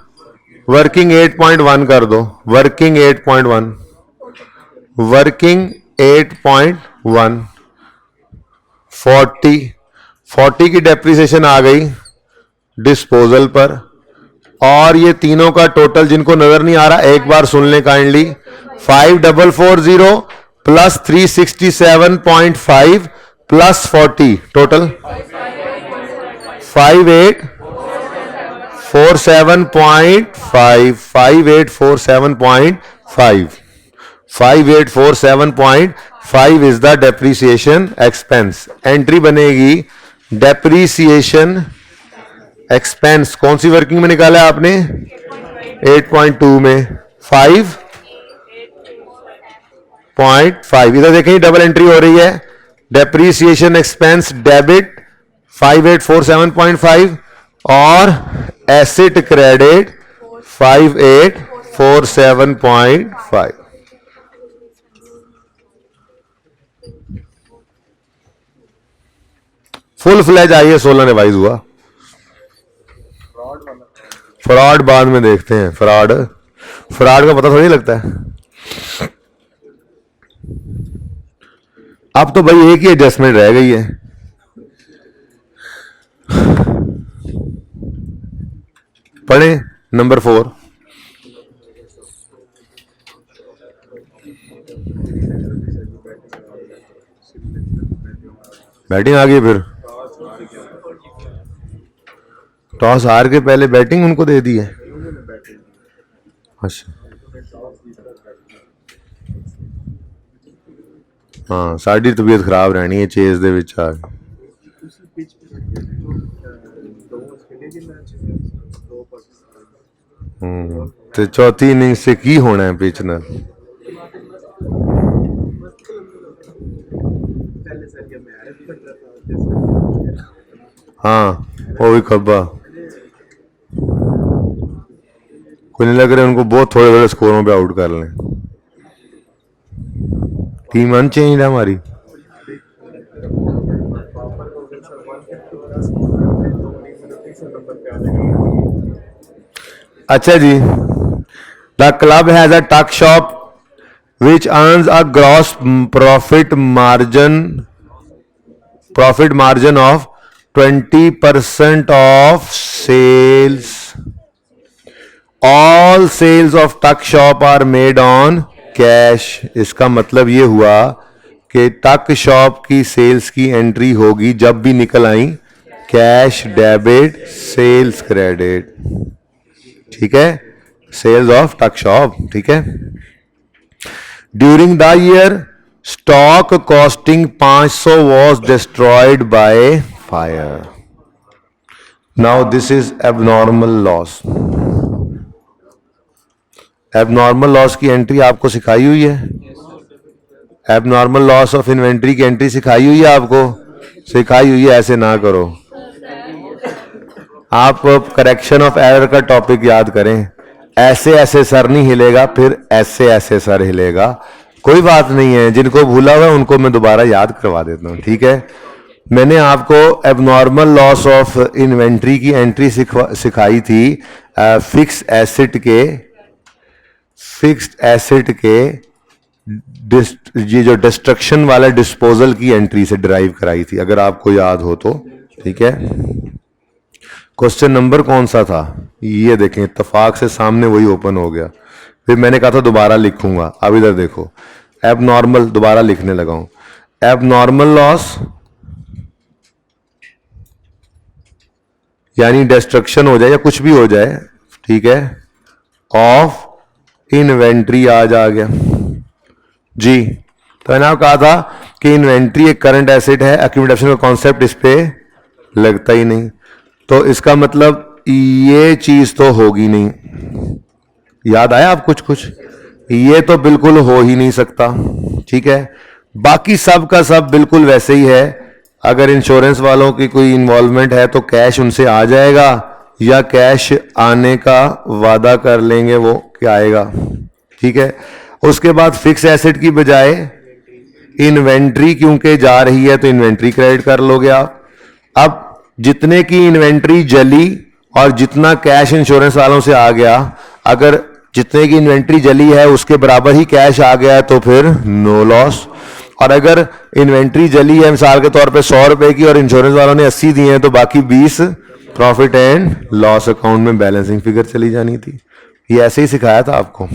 वर्किंग 8.1 कर दो, वर्किंग 8.1, वर्किंग 8.1। 40 की डेप्रिसिएशन आ गई डिस्पोजल पर। और ये तीनों का टोटल जिनको नजर नहीं आ रहा एक बार सुन लें kindly. 5440 plus 367.5 plus 40 total 5847.5। 5847.5 5847.5 is the depreciation expense. Entry बनेगी डेप्रीसिएशन एक्सपेंस। कौन सी वर्किंग में निकाला है आपने? 8.2 में 5.5। इधर देखें डबल एंट्री हो रही है। डेप्रीसिएशन एक्सपेंस डेबिट 5847.5 और एसेट क्रेडिट 5847.5। फुल फ्लैज आइए 16 रिवाइज हुआ। फ्रॉड बाद में देखते हैं। फ्रॉड फ्रॉड का पता थोड़ी लगता है। अब तो भाई एक ही एडजस्टमेंट रह गई है। पढ़े नंबर 4। बैटिंग आ गई, फिर टॉस हार के पहले बैटिंग उनको दे दी है। अच्छा हाँ, साड़ी तबीयत खराब रहनी है चेज दे विच आ के। ते चौथी इनिंग्स से की होना है पिच नाल। हाँ वो भी खब्बा, कोई नहीं लग रहा है उनको बहुत थोड़े थोड़े स्कोरों पे आउट कर लें। टीम अनचेंज है हमारी। अच्छा जी, द क्लब हैज अ टक shop which earns a gross profit margin of 20% of sales. All sales of tuck shop are made on cash. इसका मतलब ये हुआ कि टक शॉप की सेल्स की एंट्री होगी जब भी निकल आई कैश डेबिट सेल्स क्रेडिट। ठीक है, सेल्स ऑफ टक शॉप। ठीक है, during the year stock costing 500 was destroyed by fire. Now this is abnormal loss. Abnormal loss की एंट्री आपको सिखाई हुई है। एबनॉर्मल लॉस ऑफ इन्वेंट्री की एंट्री सिखाई हुई है आपको, सिखाई हुई है। ऐसे ना करो, आप करेक्शन ऑफ एरर का टॉपिक याद करें। ऐसे ऐसे सर नहीं हिलेगा, फिर ऐसे ऐसे सर हिलेगा। कोई बात नहीं है, जिनको भूला हुआ उनको मैं दोबारा याद करवा देता हूं। ठीक है, मैंने आपको एबनॉर्मल लॉस ऑफ इन्वेंट्री की एंट्री सिखाई थी फिक्स्ड एसेट के ये जो डिस्ट्रक्शन वाला डिस्पोजल की एंट्री से डिराइव कराई थी, अगर आपको याद हो तो। ठीक है, क्वेश्चन नंबर कौन सा था ये देखें, इत्तेफाक से सामने वही ओपन हो गया। फिर मैंने कहा था दोबारा लिखूंगा, अब इधर देखो, एबनॉर्मल दोबारा लिखने लगा हूं। एबनॉर्मल लॉस यानी डिस्ट्रक्शन हो जाए या कुछ भी हो जाए, ठीक है, ऑफ इन्वेंट्री आज आ गया जी। तो मैंने आपको कहा था कि इन्वेंट्री एक करंट एसेट है, एक्यूमुलेशन का कॉन्सेप्ट इस पे लगता ही नहीं। तो इसका मतलब ये चीज तो होगी नहीं। याद आया आप कुछ ये तो बिल्कुल हो ही नहीं सकता। ठीक है, बाकी सब का सब बिल्कुल वैसे ही है। अगर इंश्योरेंस वालों की कोई इन्वॉल्वमेंट है तो कैश उनसे आ जाएगा, या कैश आने का वादा कर लेंगे वो क्या आएगा। ठीक है, उसके बाद फिक्स एसेट की बजाय इन्वेंट्री क्योंकि जा रही है तो इन्वेंट्री क्रेडिट कर लोगे आप। अब जितने की इन्वेंट्री जली और जितना कैश इंश्योरेंस वालों से आ गया, अगर जितने की इन्वेंट्री जली है उसके बराबर ही कैश आ गया तो फिर नो लॉस। और अगर इन्वेंट्री जली है मिसाल के तौर पे 100 रुपए की और इंश्योरेंस वालों ने 80 दिए हैं तो बाकी 20 प्रॉफिट एंड लॉस अकाउंट में बैलेंसिंग फिगर चली जानी थी। ये ऐसे ही सिखाया था आपको।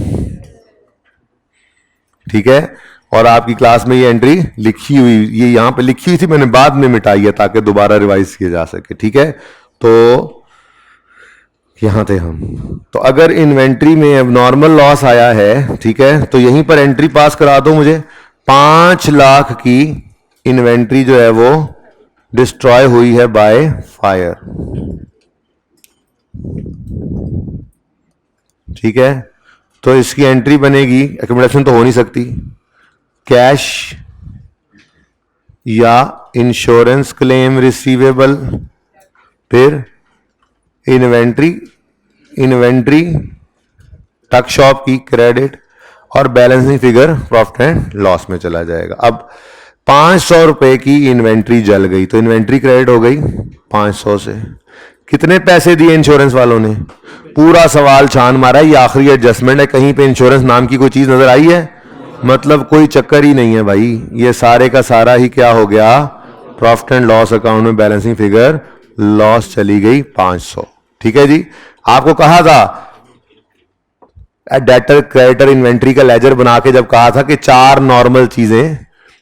ठीक है, और आपकी क्लास में ये एंट्री लिखी हुई, ये यहां पे लिखी हुई थी, मैंने बाद में मिटाई है ताकि दोबारा रिवाइज किया जा सके। ठीक है, तो यहां थे हम। तो अगर इन्वेंट्री में एबनॉर्मल लॉस आया है, ठीक है, तो यहीं पर एंट्री पास करा दो मुझे। 5 लाख की इन्वेंट्री जो है वो डिस्ट्रॉय हुई है बाय फायर। ठीक है, तो इसकी एंट्री बनेगी, एक्यूमुलेशन तो हो नहीं सकती, कैश या इंश्योरेंस क्लेम रिसीवेबल, फिर इन्वेंट्री टक शॉप की क्रेडिट, और balancing figure profit and loss में चला जाएगा। अब 500 रुपए की इन्वेंट्री जल गई तो इन्वेंट्री क्रेडिट हो गई 500 से, कितने पैसे दिए इंश्योरेंस वालों ने? पूरा सवाल छान मारा है, ये आखिरी एडजस्टमेंट है। कहीं पे इंश्योरेंस नाम की कोई चीज नजर आई है? मतलब कोई चक्कर ही नहीं है भाई, ये सारे का सारा ही क्या हो गया, प्रॉफिट एंड लॉस अकाउंट में बैलेंसिंग फिगर लॉस चली गई 500। ठीक है जी, आपको कहा था डेटर क्रेडिटर इन्वेंट्री का लेजर बना के जब कहा था कि 4 नॉर्मल चीजें,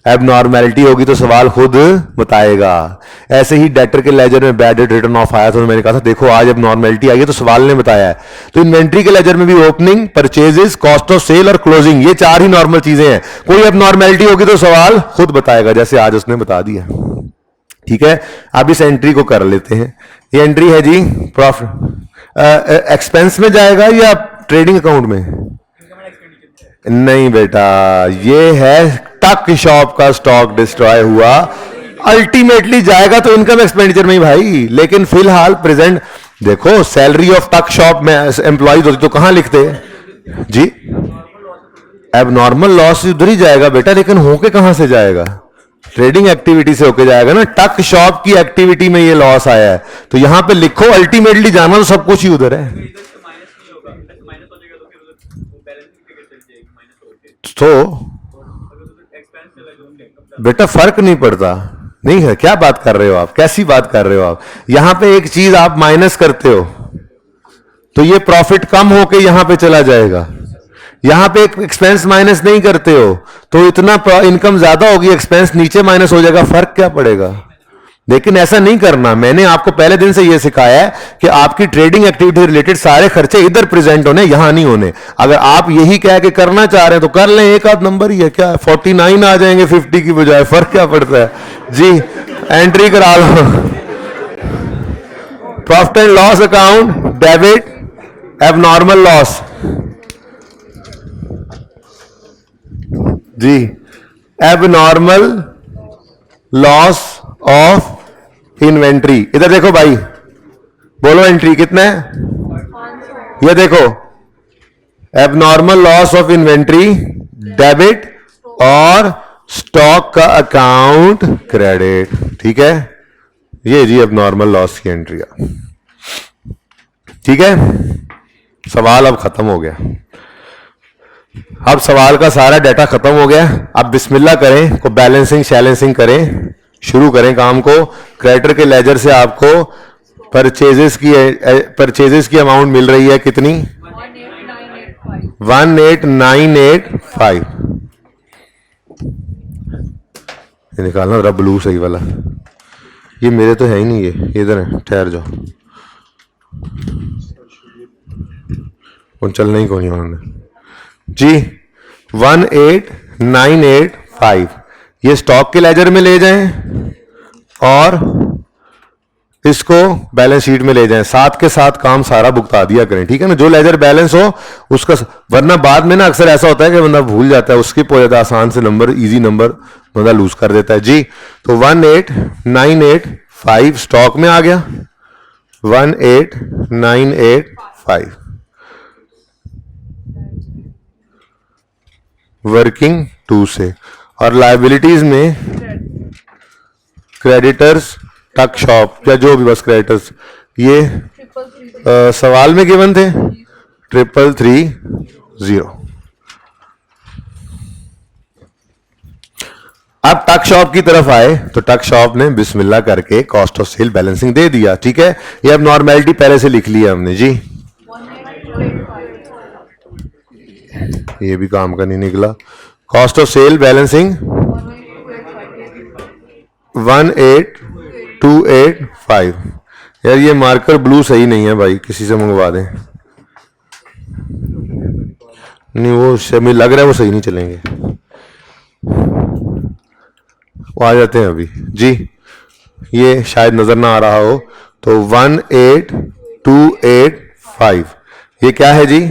एबनॉर्मेलिटी होगी तो सवाल खुद बताएगा। ऐसे ही डेटर के लेजर में बैड डेट रिटर्न ऑफ आया तो मैंने कहा था देखो आज एबनॉर्मेलिटी आई है तो सवाल ने बताया है। तो इन्वेंट्री के लेजर में भी opening, purchases, cost of sale और क्लोजिंग, ये 4 ही नॉर्मल चीजें हैं। कोई एबनॉर्मेलिटी होगी तो सवाल खुद बताएगा, जैसे आज उसने बता दिया। ठीक है, अब इस एंट्री को कर लेते हैं। ये एंट्री है जी प्रॉफिट एक्सपेंस में जाएगा या ट्रेडिंग अकाउंट में? नहीं बेटा, ये है टक शॉप का स्टॉक डिस्ट्रॉय हुआ, अल्टीमेटली जाएगा तो इनकम एक्सपेंडिचर में ही भाई। लेकिन फिलहाल प्रेजेंट देखो, सैलरी ऑफ टक शॉप में एम्प्लॉइज होती तो कहां लिखते जी? एबनॉर्मल लॉस उधर ही जाएगा बेटा, लेकिन होके कहां से जाएगा? ट्रेडिंग एक्टिविटी से होके जाएगा ना। टक शॉप की एक्टिविटी में ये लॉस आया है तो यहां पे लिखो अल्टीमेटली जाना तो सब कुछ ही उधर है। तो बेटा फर्क नहीं पड़ता, नहीं है, क्या बात कर रहे हो आप, कैसी बात कर रहे हो आप? यहां पे एक चीज आप माइनस करते हो तो ये प्रॉफिट कम होके यहां पे चला जाएगा। यहां पे एक एक्सपेंस माइनस नहीं करते हो तो इतना इनकम ज्यादा होगी, एक्सपेंस नीचे माइनस हो जाएगा, फर्क क्या पड़ेगा? लेकिन ऐसा नहीं करना। मैंने आपको पहले दिन से यह सिखाया है कि आपकी ट्रेडिंग एक्टिविटी रिलेटेड सारे खर्चे इधर प्रेजेंट होने, यहां नहीं होने। अगर आप यही कह के करना चाह रहे हैं तो कर लें, एक आध नंबर ही है, क्या 49 आ जाएंगे 50 की बजाय, फर्क क्या पड़ता है जी? एंट्री करा लो, profit and loss account, debit, abnormal loss जी, एबनॉर्मल लॉस ऑफ इन्वेंट्री। इधर देखो भाई, बोलो एंट्री कितना है? ये देखो, abnormal loss of inventory debit और स्टॉक का अकाउंट क्रेडिट। ठीक है, ये जी एबनॉर्मल लॉस की एंट्री है। ठीक है, सवाल अब खत्म हो गया। अब सवाल का सारा डाटा खत्म हो गया। अब बिस्मिल्लाह करें, को बैलेंसिंग शैलेंसिंग करें, शुरू करें काम को। क्रेडिटर के लेजर से आपको परचेजेस की अमाउंट मिल रही है कितनी? 18985। ये निकालना जरा ब्लू सही वाला, ये मेरे तो है ही नहीं, ये इधर है, ठहर जाओ, उन चलना ही कोई नहीं उन्होंने जी। 18985 ये स्टॉक के लेजर में ले जाएं और इसको बैलेंस शीट में ले जाएं, साथ के साथ काम सारा भुगता दिया करें। ठीक है ना, जो लेजर बैलेंस हो उसका, वरना बाद में ना अक्सर ऐसा होता है कि बंदा भूल जाता है, स्किप हो जाता है, आसान से नंबर, इजी नंबर बंदा लूज कर देता है जी। तो 18985 स्टॉक में आ गया, 18985 वर्किंग 2 से। और लायबिलिटीज में क्रेडिटर्स, टक शॉप या जो भी बस क्रेडिटर्स, ये सवाल में गिवन थे 333 अब टक शॉप की तरफ आए तो टक शॉप ने बिस्मिल्लाह करके कॉस्ट ऑफ सेल बैलेंसिंग दे दिया। ठीक है, ये अब नॉर्मेलिटी पहले से लिख लिया हमने जी, ये भी काम का नहीं निकला। Cost of sale balancing 18285। यार ये मार्कर ब्लू सही नहीं है भाई, किसी से मंगवा दें। नहीं वो मुझे लग रहा है वो सही नहीं चलेंगे, वो आ जाते हैं अभी जी। ये शायद नजर ना आ रहा हो तो 18285 ये क्या है जी?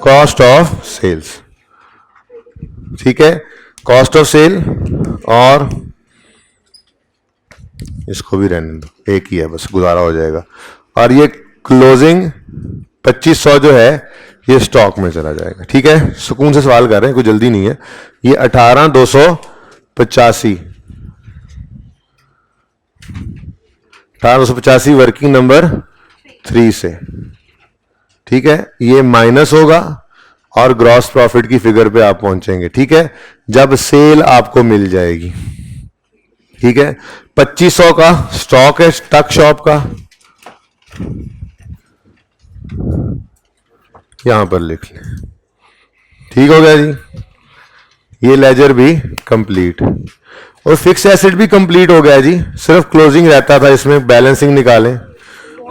Cost of sales. ठीक है, कॉस्ट ऑफ सेल, और इसको भी रहने दो, एक ही है बस, गुजारा हो जाएगा। और ये क्लोजिंग 2500 जो है ये स्टॉक में चला जाएगा। ठीक है, सुकून से सवाल कर रहे हैं, कोई जल्दी नहीं है। ये 18285 1885 वर्किंग नंबर 3 से, ठीक है। ये माइनस होगा और ग्रॉस प्रॉफिट की फिगर पे आप पहुंचेंगे, ठीक है, जब सेल आपको मिल जाएगी, ठीक है। 2500 का स्टॉक है टक शॉप का, यहां पर लिख लें, ठीक हो गया जी। ये लेजर भी कंप्लीट और फिक्स एसेट भी कंप्लीट हो गया जी, सिर्फ क्लोजिंग रहता था इसमें, बैलेंसिंग निकालें।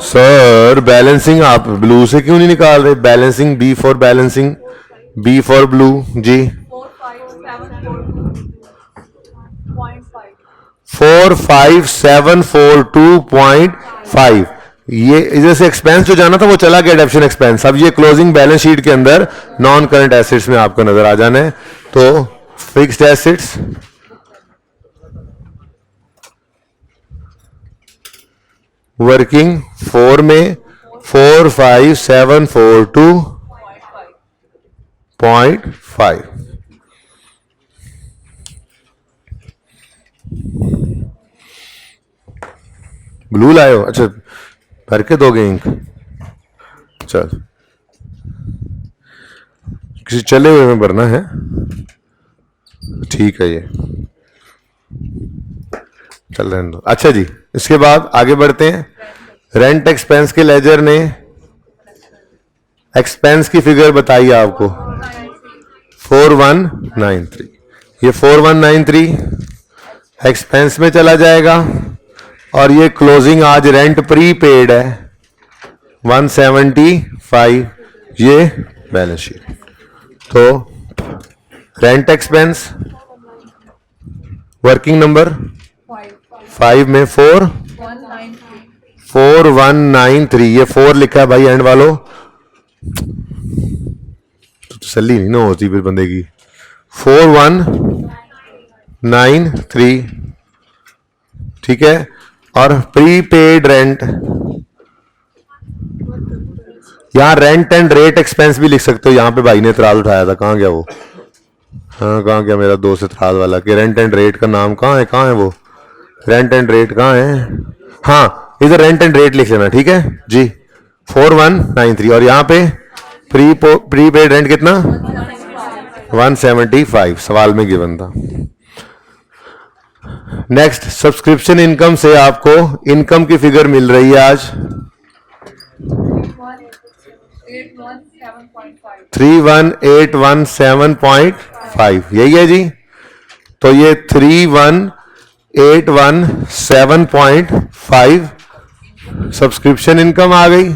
सर बैलेंसिंग आप ब्लू से क्यों नहीं निकाल रहे? Balancing, B for balancing, B for blue जी। 45742.5, ये इधर से एक्सपेंस जो जाना था वो चला गया, डेप्शन एक्सपेंस। अब ये क्लोजिंग बैलेंस शीट के अंदर नॉन करंट एसेट्स में आपको नजर आ जाना है। तो फिक्स्ड एसेट्स, वर्किंग 4 में 45742.5, ब्लू लाए हो? अच्छा, भर के दोगे इंक? चल, किसी चले हुए में भरना है, ठीक है, ये चल रहने दो। अच्छा जी, इसके बाद आगे बढ़ते हैं। रेंट एक्सपेंस के लेजर ने एक्सपेंस की फिगर बताई आपको 4193, ये 4193 एक्सपेंस में चला जाएगा और ये क्लोजिंग आज रेंट प्री पेड है 175, ये बैलेंस शीट। तो रेंट एक्सपेंस वर्किंग नंबर 5 में 4193, ये 4 लिखा है भाई एंड वालों, तो तसल्ली नहीं ना होती फिर बंदे की। 4193, ठीक है। और प्रीपेड रेंट, यहां रेंट एंड रेट एक्सपेंस भी लिख सकते हो। यहां पे भाई ने इतराज उठाया था, कहां गया वो? हाँ, कहां गया मेरा दोस्त इतराज वाला कि रेंट एंड रेट का नाम कहां है वो? रेंट एंड रेट कहां है? हाँ, इधर रेंट एंड रेट लिख लेना, ठीक है जी। 4193 और यहां पे प्रीपेड रेंट कितना? 175, सवाल में गिवन था। नेक्स्ट, सब्सक्रिप्शन इनकम से आपको इनकम की फिगर मिल रही है आज 31817.5, यही है जी। तो ये 31817.5 सब्सक्रिप्शन इनकम आ गई।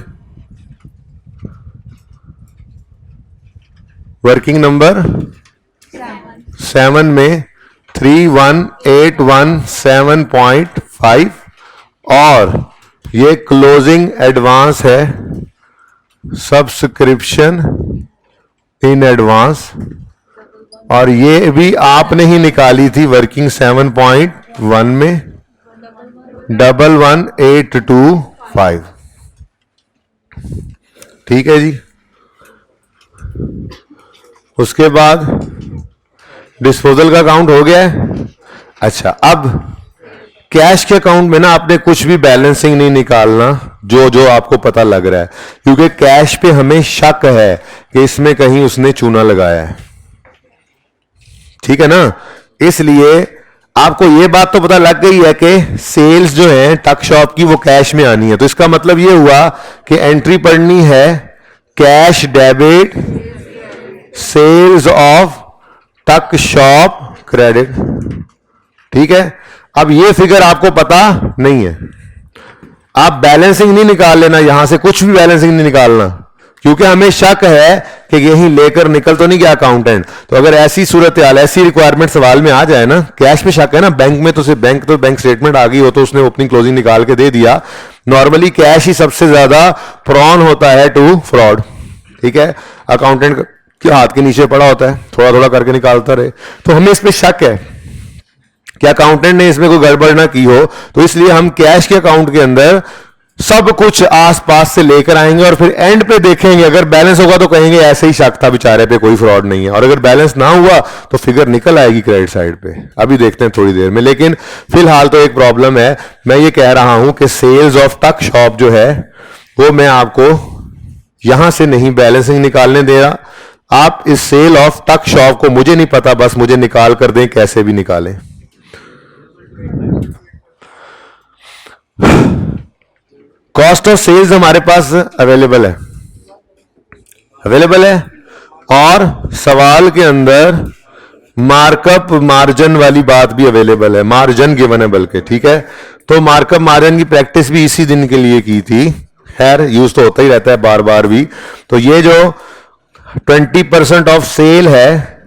वर्किंग नंबर 7 में 31817.5 और ये क्लोजिंग एडवांस है, सब्सक्रिप्शन इन एडवांस, और ये भी आपने ही निकाली थी वर्किंग 7.1 में 11825, ठीक है जी। उसके बाद डिस्पोजल का अकाउंट हो गया है। अच्छा, अब कैश के अकाउंट में ना आपने कुछ भी बैलेंसिंग नहीं निकालना, जो आपको पता लग रहा है, क्योंकि कैश पे हमें शक है कि इसमें कहीं उसने चूना लगाया है, ठीक है ना। इसलिए आपको यह बात तो पता लग गई है कि सेल्स जो है टक शॉप की वो कैश में आनी है, तो इसका मतलब यह हुआ कि एंट्री पढ़नी है कैश डेबिट सेल्स ऑफ टक शॉप क्रेडिट, ठीक है। अब ये फिगर आपको पता नहीं है, आप बैलेंसिंग नहीं निकाल लेना, यहां से कुछ भी बैलेंसिंग नहीं निकालना, क्योंकि हमें शक है कि यही लेकर निकल तो नहीं गया अकाउंटेंट। तो अगर ऐसी सूरत हाल, ऐसी रिक्वायरमेंट सवाल में आ जाए ना, कैश पे शक है ना, बैंक में तो सिर्फ बैंक स्टेटमेंट आ गई हो तो उसने ओपनिंग क्लोजिंग निकाल के दे दिया। नॉर्मली कैश ही सबसे ज्यादा प्रॉन होता है टू फ्रॉड, ठीक है। अकाउंटेंट के हाथ के नीचे पड़ा होता है, थोड़ा थोड़ा करके निकालता रहे, तो हमें इस पे शक है कि अकाउंटेंट ने इसमें कोई गड़बड़ ना की हो, तो इसलिए हम कैश के अकाउंट के अंदर सब कुछ आसपास से लेकर आएंगे और फिर एंड पे देखेंगे, अगर बैलेंस होगा तो कहेंगे ऐसे ही शक था बेचारे पे, कोई फ्रॉड नहीं है, और अगर बैलेंस ना हुआ तो फिगर निकल आएगी क्रेडिट साइड पे। अभी देखते हैं थोड़ी देर में, लेकिन फिलहाल तो एक प्रॉब्लम है। मैं ये कह रहा हूं कि सेल्स ऑफ टक शॉप जो है वो मैं आपको यहां से नहीं बैलेंसिंग निकालने दे रहा। आप इस सेल ऑफ टक शॉप को, मुझे नहीं पता, बस मुझे निकाल कर दें, कैसे भी निकालें। कॉस्ट ऑफ सेल्स हमारे पास अवेलेबल है, और सवाल के अंदर मार्कअप मार्जिन वाली बात भी अवेलेबल है, मार्जिन गिवन है बल्कि, ठीक है। तो मार्कअप मार्जिन की प्रैक्टिस भी इसी दिन के लिए की थी, खैर यूज तो होता ही रहता है बार बार भी। तो ये जो 20% ऑफ सेल है,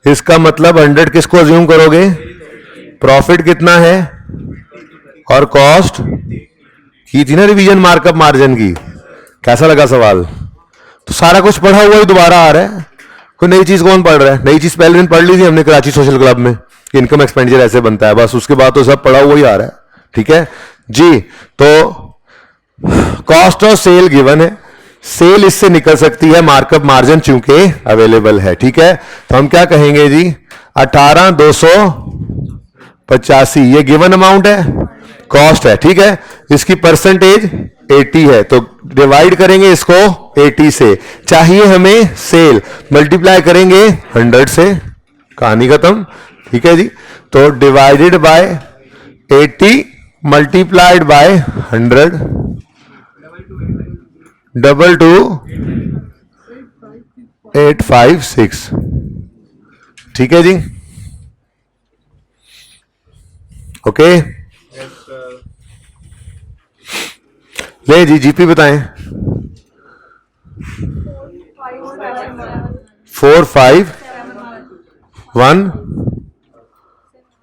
इसका मतलब 100 किसको अज्यूम करोगे, प्रॉफिट कितना है, और कॉस्ट की थी ना रिवीजन मार्कअप मार्जिन की। कैसा लगा सवाल? तो सारा कुछ पढ़ा हुआ ही दोबारा आ रहा है, कोई नई चीज कौन पढ़ रहा है? नई चीज पहले दिन पढ़ ली थी हमने कराची सोशल क्लब में, इनकम एक्सपेंडिचर ऐसे बनता है, बस उसके बाद तो सब पढ़ा हुआ ही आ रहा है, ठीक है जी। तो कॉस्ट ऑफ सेल गिवन है, सेल इससे निकल सकती है, मार्कअप मार्जिन चूंकि अवेलेबल है, ठीक है। तो हम क्या कहेंगे जी, 18,285 ये गिवन अमाउंट है, कॉस्ट है, ठीक है। इसकी परसेंटेज 80 है, तो डिवाइड करेंगे इसको 80 से, चाहिए हमें सेल, मल्टीप्लाई करेंगे 100 से, कहानी खत्म, ठीक है जी। तो डिवाइडेड बाय 80 मल्टीप्लाइड बाय 100, 22856, ठीक है जी, ओके। ले जी जीपी बताएं। 451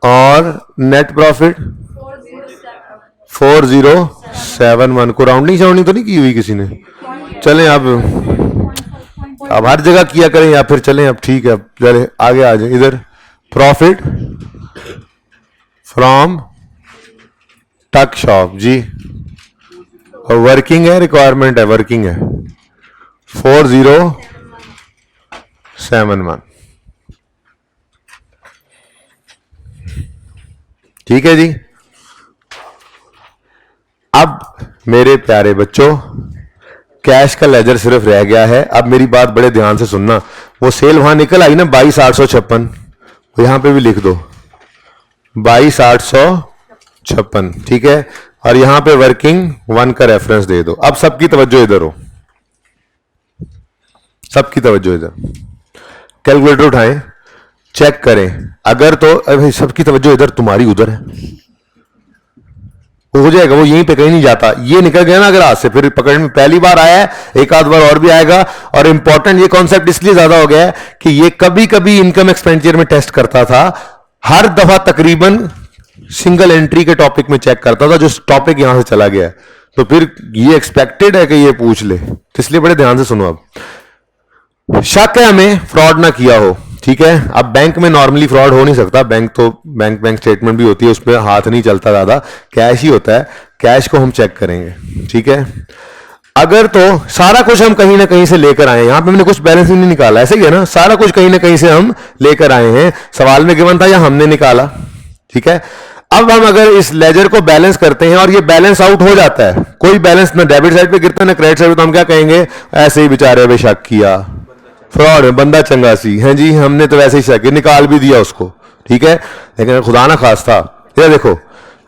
और नेट प्रॉफिट 4071 को राउंडिंग शाउंडिंग तो नहीं की हुई किसी ने? चलें अब हर जगह किया करें, या फिर चलें अब, ठीक है, अब चले आगे आ जाए। इधर प्रॉफिट फ्रॉम टक शॉप जी, और वर्किंग है, रिक्वायरमेंट है, वर्किंग है 4071, ठीक है जी। अब मेरे प्यारे बच्चों, कैश का लेजर सिर्फ रह गया है। अब मेरी बात बड़े ध्यान से सुनना, वो सेल वहां निकल आई ना 22,856, यहां पे भी लिख दो 22,856, ठीक है, और यहां पे वर्किंग 1 का रेफरेंस दे दो। अब सबकी तवज्जो इधर हो, सबकी तवज्जो इधर, कैलकुलेटर उठाएं, चेक करें, अगर तो अरे सबकी तवज्जो इधर, तुम्हारी उधर है, वो हो जाएगा, वो यहीं पे कहीं नहीं जाता। ये निकल गया ना अगर आज से, फिर पकड़ में पहली बार आया है, एक आध बार और भी आएगा। और इंपॉर्टेंट ये कॉन्सेप्ट इसलिए ज्यादा हो गया है कि ये कभी कभी इनकम एक्सपेंडिचर में टेस्ट करता था, हर दफा तकरीबन सिंगल एंट्री के टॉपिक में चेक करता था, जो टॉपिक यहां से चला गया है। तो फिर ये एक्सपेक्टेड है कि ये पूछ ले, तो इसलिए बड़े ध्यान से सुनो। अब शक है हमें फ्रॉड ना किया हो, ठीक है। अब बैंक में नॉर्मली फ्रॉड हो नहीं सकता, बैंक तो बैंक स्टेटमेंट भी होती है, उसमें हाथ नहीं चलता ज्यादा, कैश ही होता है, कैश को हम चेक करेंगे, ठीक है। अगर तो सारा कुछ हम कहीं ना कहीं से लेकर आए, यहां पे मैंने कुछ बैलेंसिंग नहीं निकाला, ऐसे ही है ना, सारा कुछ कहीं ना कहीं से हम लेकर आए हैं, सवाल में गिवन था या हमने निकाला, ठीक है। अब हम अगर इस लेजर को बैलेंस करते हैं और ये बैलेंस आउट हो जाता है, कोई बैलेंस ना डेबिट साइड पे गिरता है ना क्रेडिट साइड पे, तो हम क्या कहेंगे, ऐसे ही बेचारे पे शक किया, फ्रॉड है, बंदा चंगा सी है जी, हमने तो वैसे ही शक निकाल भी दिया उसको, ठीक है। लेकिन खुदा ना खास्ता, ये देखो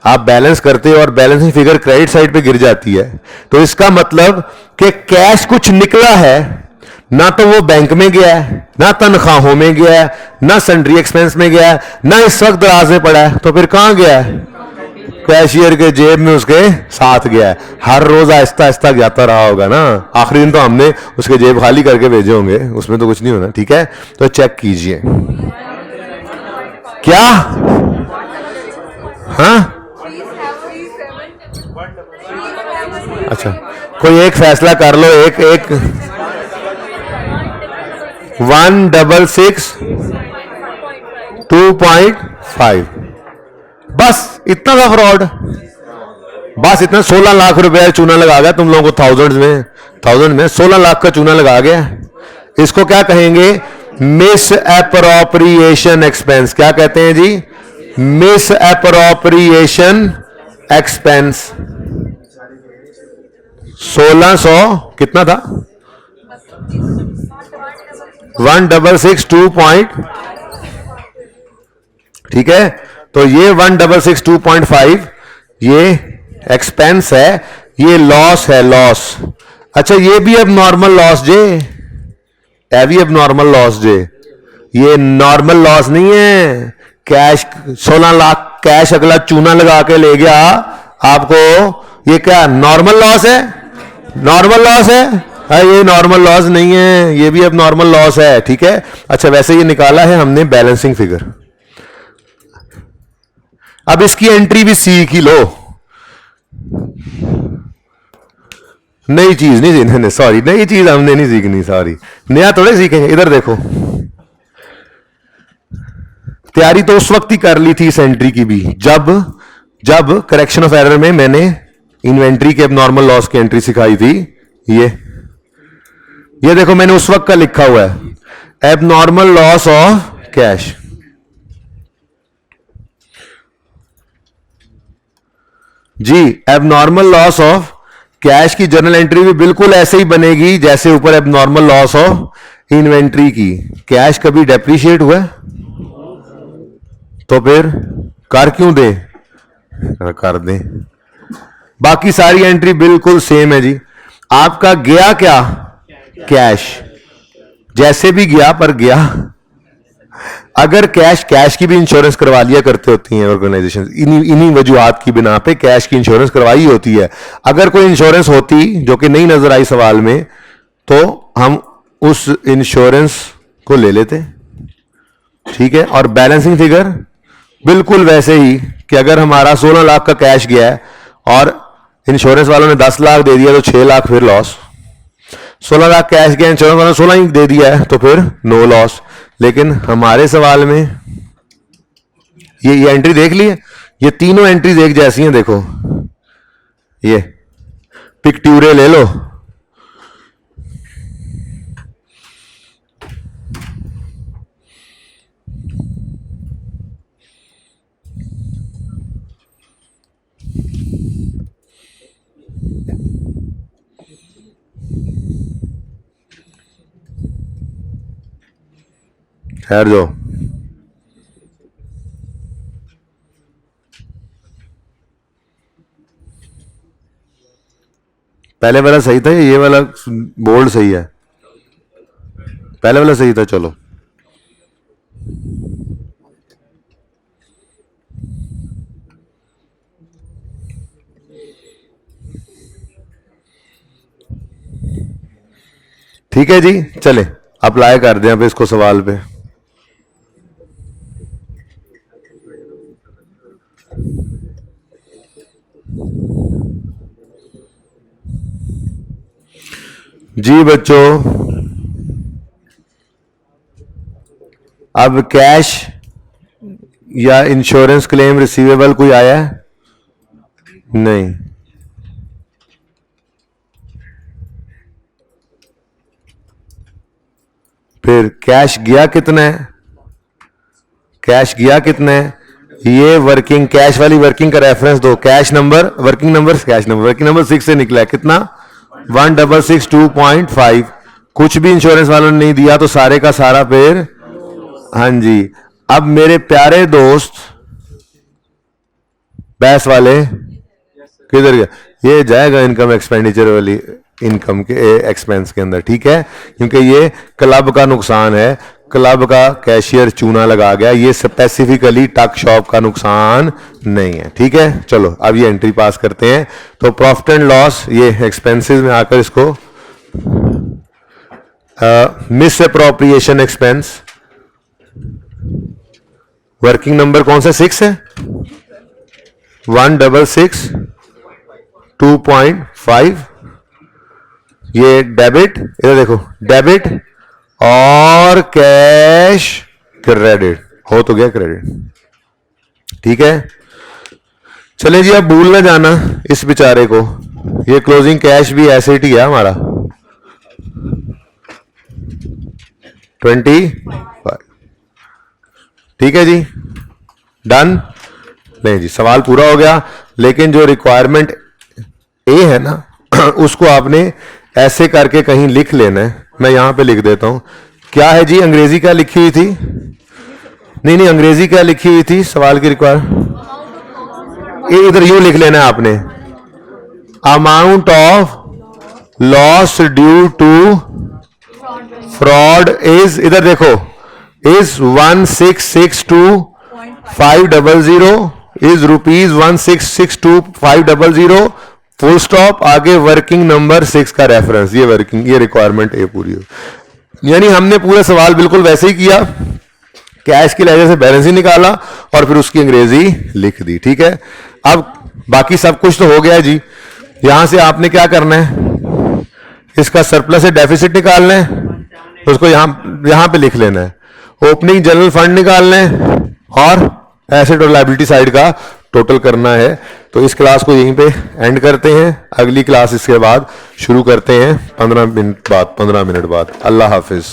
आप बैलेंस करते हो और बैलेंसिंग फिगर क्रेडिट साइड पे गिर जाती है, तो इसका मतलब कि कैश कुछ निकला है, ना तो वो बैंक में गया है, ना तनख्वाहों में गया है, ना सन्ड्री एक्सपेंस में गया है, ना इस वक्त दराज में पड़ा है, तो फिर कहां गया है, कैशियर के जेब में उसके साथ गया है। हर रोज आहिस्ता आहिस्ता जाता रहा होगा ना, आखिरी दिन तो हमने उसके जेब खाली करके भेजे होंगे, उसमें तो कुछ नहीं होना, ठीक है। तो चेक कीजिए क्या, हाँ अच्छा, कोई एक फैसला कर लो, एक 166 2.5, बस इतना था फ्रॉड, बस इतना 16 लाख रुपया चूना लगा गया तुम लोगों को, थाउजेंड में 16 लाख का चूना लगा गया। इसको क्या कहेंगे? Miss appropriation expense. क्या कहते हैं जी? Miss appropriation expense. 1600 कितना था? 1662 पॉइंट, ठीक है। तो ये 1662.5 ये एक्सपेंस है, ये लॉस है, लॉस। अच्छा ये भी अब नॉर्मल लॉस जे, ये भी अब नॉर्मल लॉस जे, ये नॉर्मल लॉस नहीं है। कैश 16 लाख कैश अगला चूना लगा के ले गया आपको, ये क्या नॉर्मल लॉस है? नॉर्मल लॉस है? ये नॉर्मल लॉस नहीं है, ये भी अब नॉर्मल लॉस है, ठीक है। अच्छा वैसे ये निकाला है हमने बैलेंसिंग फिगर। अब इसकी एंट्री भी सीख ही लो। नई चीज नहीं सीखने, सॉरी नई चीज हमने नहीं सीखनी, सॉरी नया थोड़े सीखेंगे। इधर देखो, तैयारी तो उस वक्त ही कर ली थी इस एंट्री की भी, जब करेक्शन ऑफ एरर में मैंने इन्वेंट्री के एबनॉर्मल लॉस की एंट्री सिखाई थी। ये देखो मैंने उस वक्त का लिखा हुआ है, एबनॉर्मल लॉस ऑफ कैश। जी एबनॉर्मल लॉस ऑफ कैश की जर्नल एंट्री भी बिल्कुल ऐसे ही बनेगी जैसे ऊपर एबनॉर्मल लॉस ऑफ इन्वेंट्री की। कैश कभी डेप्रीशिएट हुआ तो फिर कर क्यों दे, कर दे। बाकी सारी एंट्री बिल्कुल सेम है जी। आपका गया क्या? कैश, जैसे भी गया पर गया। अगर कैश की भी इंश्योरेंस करवा लिया करते होती हैं ऑर्गेनाइजेशन, इन्हीं वजूहात की बिना पे कैश की इंश्योरेंस करवाई होती है। अगर कोई इंश्योरेंस होती जो कि नहीं नजर आई सवाल में, तो हम उस इंश्योरेंस को ले लेते, ठीक है। और बैलेंसिंग फिगर बिल्कुल वैसे ही कि अगर हमारा 16 लाख का कैश गया है और इंश्योरेंस वालों ने 10 लाख दे दिया तो 6 लाख फिर लॉस। 16 लाख कैश गया, इंश्योरेंस वालों ने 16 ही दे दिया है तो फिर नो लॉस। लेकिन हमारे सवाल में ये एंट्री देख ली है, ये तीनों एंट्रीज एक जैसी हैं। देखो ये पिक्ट्यूरे ले लो, ठहर जाओ। पहले वाला सही था या ये वाला बोल्ड सही है? पहले वाला सही था, चलो। ठीक है जी, चले अप्लाई कर दें अब इसको सवाल पे। जी बच्चों, अब कैश या इंश्योरेंस क्लेम रिसीवेबल कोई आया है? नहीं। फिर कैश गया कितना है? कैश गया कितना है? ये वर्किंग कैश वाली वर्किंग का रेफरेंस दो। Cash number, working number, cash number, working number 6 से निकला है कितना? 1662.5। कुछ भी इंश्योरेंस वालों ने नहीं दिया तो सारे का सारा फिर, हाँ जी। अब मेरे प्यारे दोस्त बैस वाले किधर गया? ये जाएगा इनकम एक्सपेंडिचर वाली इनकम के एक्सपेंस के अंदर, ठीक है। क्योंकि ये क्लब का नुकसान है, क्लब का कैशियर चूना लगा गया, ये स्पेसिफिकली टक शॉप का नुकसान नहीं है, ठीक है। चलो अब ये एंट्री पास करते हैं। तो प्रॉफिट एंड लॉस ये एक्सपेंसेस में आकर इसको miss appropriation expense, working number कौन सा? 6 है, 1662.5। ये डेबिट, इधर देखो डेबिट और कैश क्रेडिट हो तो गया क्रेडिट, ठीक है। चले जी, अब भूल ना जाना इस बेचारे को, ये क्लोजिंग कैश भी एसेट ही है हमारा 25। ठीक है जी, डन। नहीं जी, सवाल पूरा हो गया, लेकिन जो रिक्वायरमेंट ए है ना उसको आपने ऐसे करके कहीं लिख लेना है। मैं यहां पे लिख देता हूं। क्या है जी, अंग्रेजी क्या लिखी हुई थी? नहीं, अंग्रेजी क्या लिखी हुई थी सवाल की रिक्वायर? इधर यूं लिख लेना है आपने, amount of loss due to fraud is, इधर देखो, इज 1662,500 इज ₹1662,500 फुल स्टॉप, आगे वर्किंग नंबर 6 का रेफरेंस, ये वर्किंग, ये रिक्वायरमेंट ए पूरी हो। यानी हमने पूरा सवाल बिल्कुल वैसे ही किया, कैश की लेजर से बैलेंस ही निकाला और फिर उसकी अंग्रेजी लिख दी। ठीक है, अब बाकी सब कुछ तो हो गया जी। यहां से आपने क्या करना है, इसका सरप्लस से डेफिसिट निकालना है, उसको यहां पे लिख लेना है। ओपनिंग जनरल फंड निकालना है और एसेट और लायबिलिटी साइड का टोटल करना है। तो इस क्लास को यहीं पे एंड करते हैं, अगली क्लास इसके बाद शुरू करते हैं 15 मिनट बाद। अल्लाह हाफिज।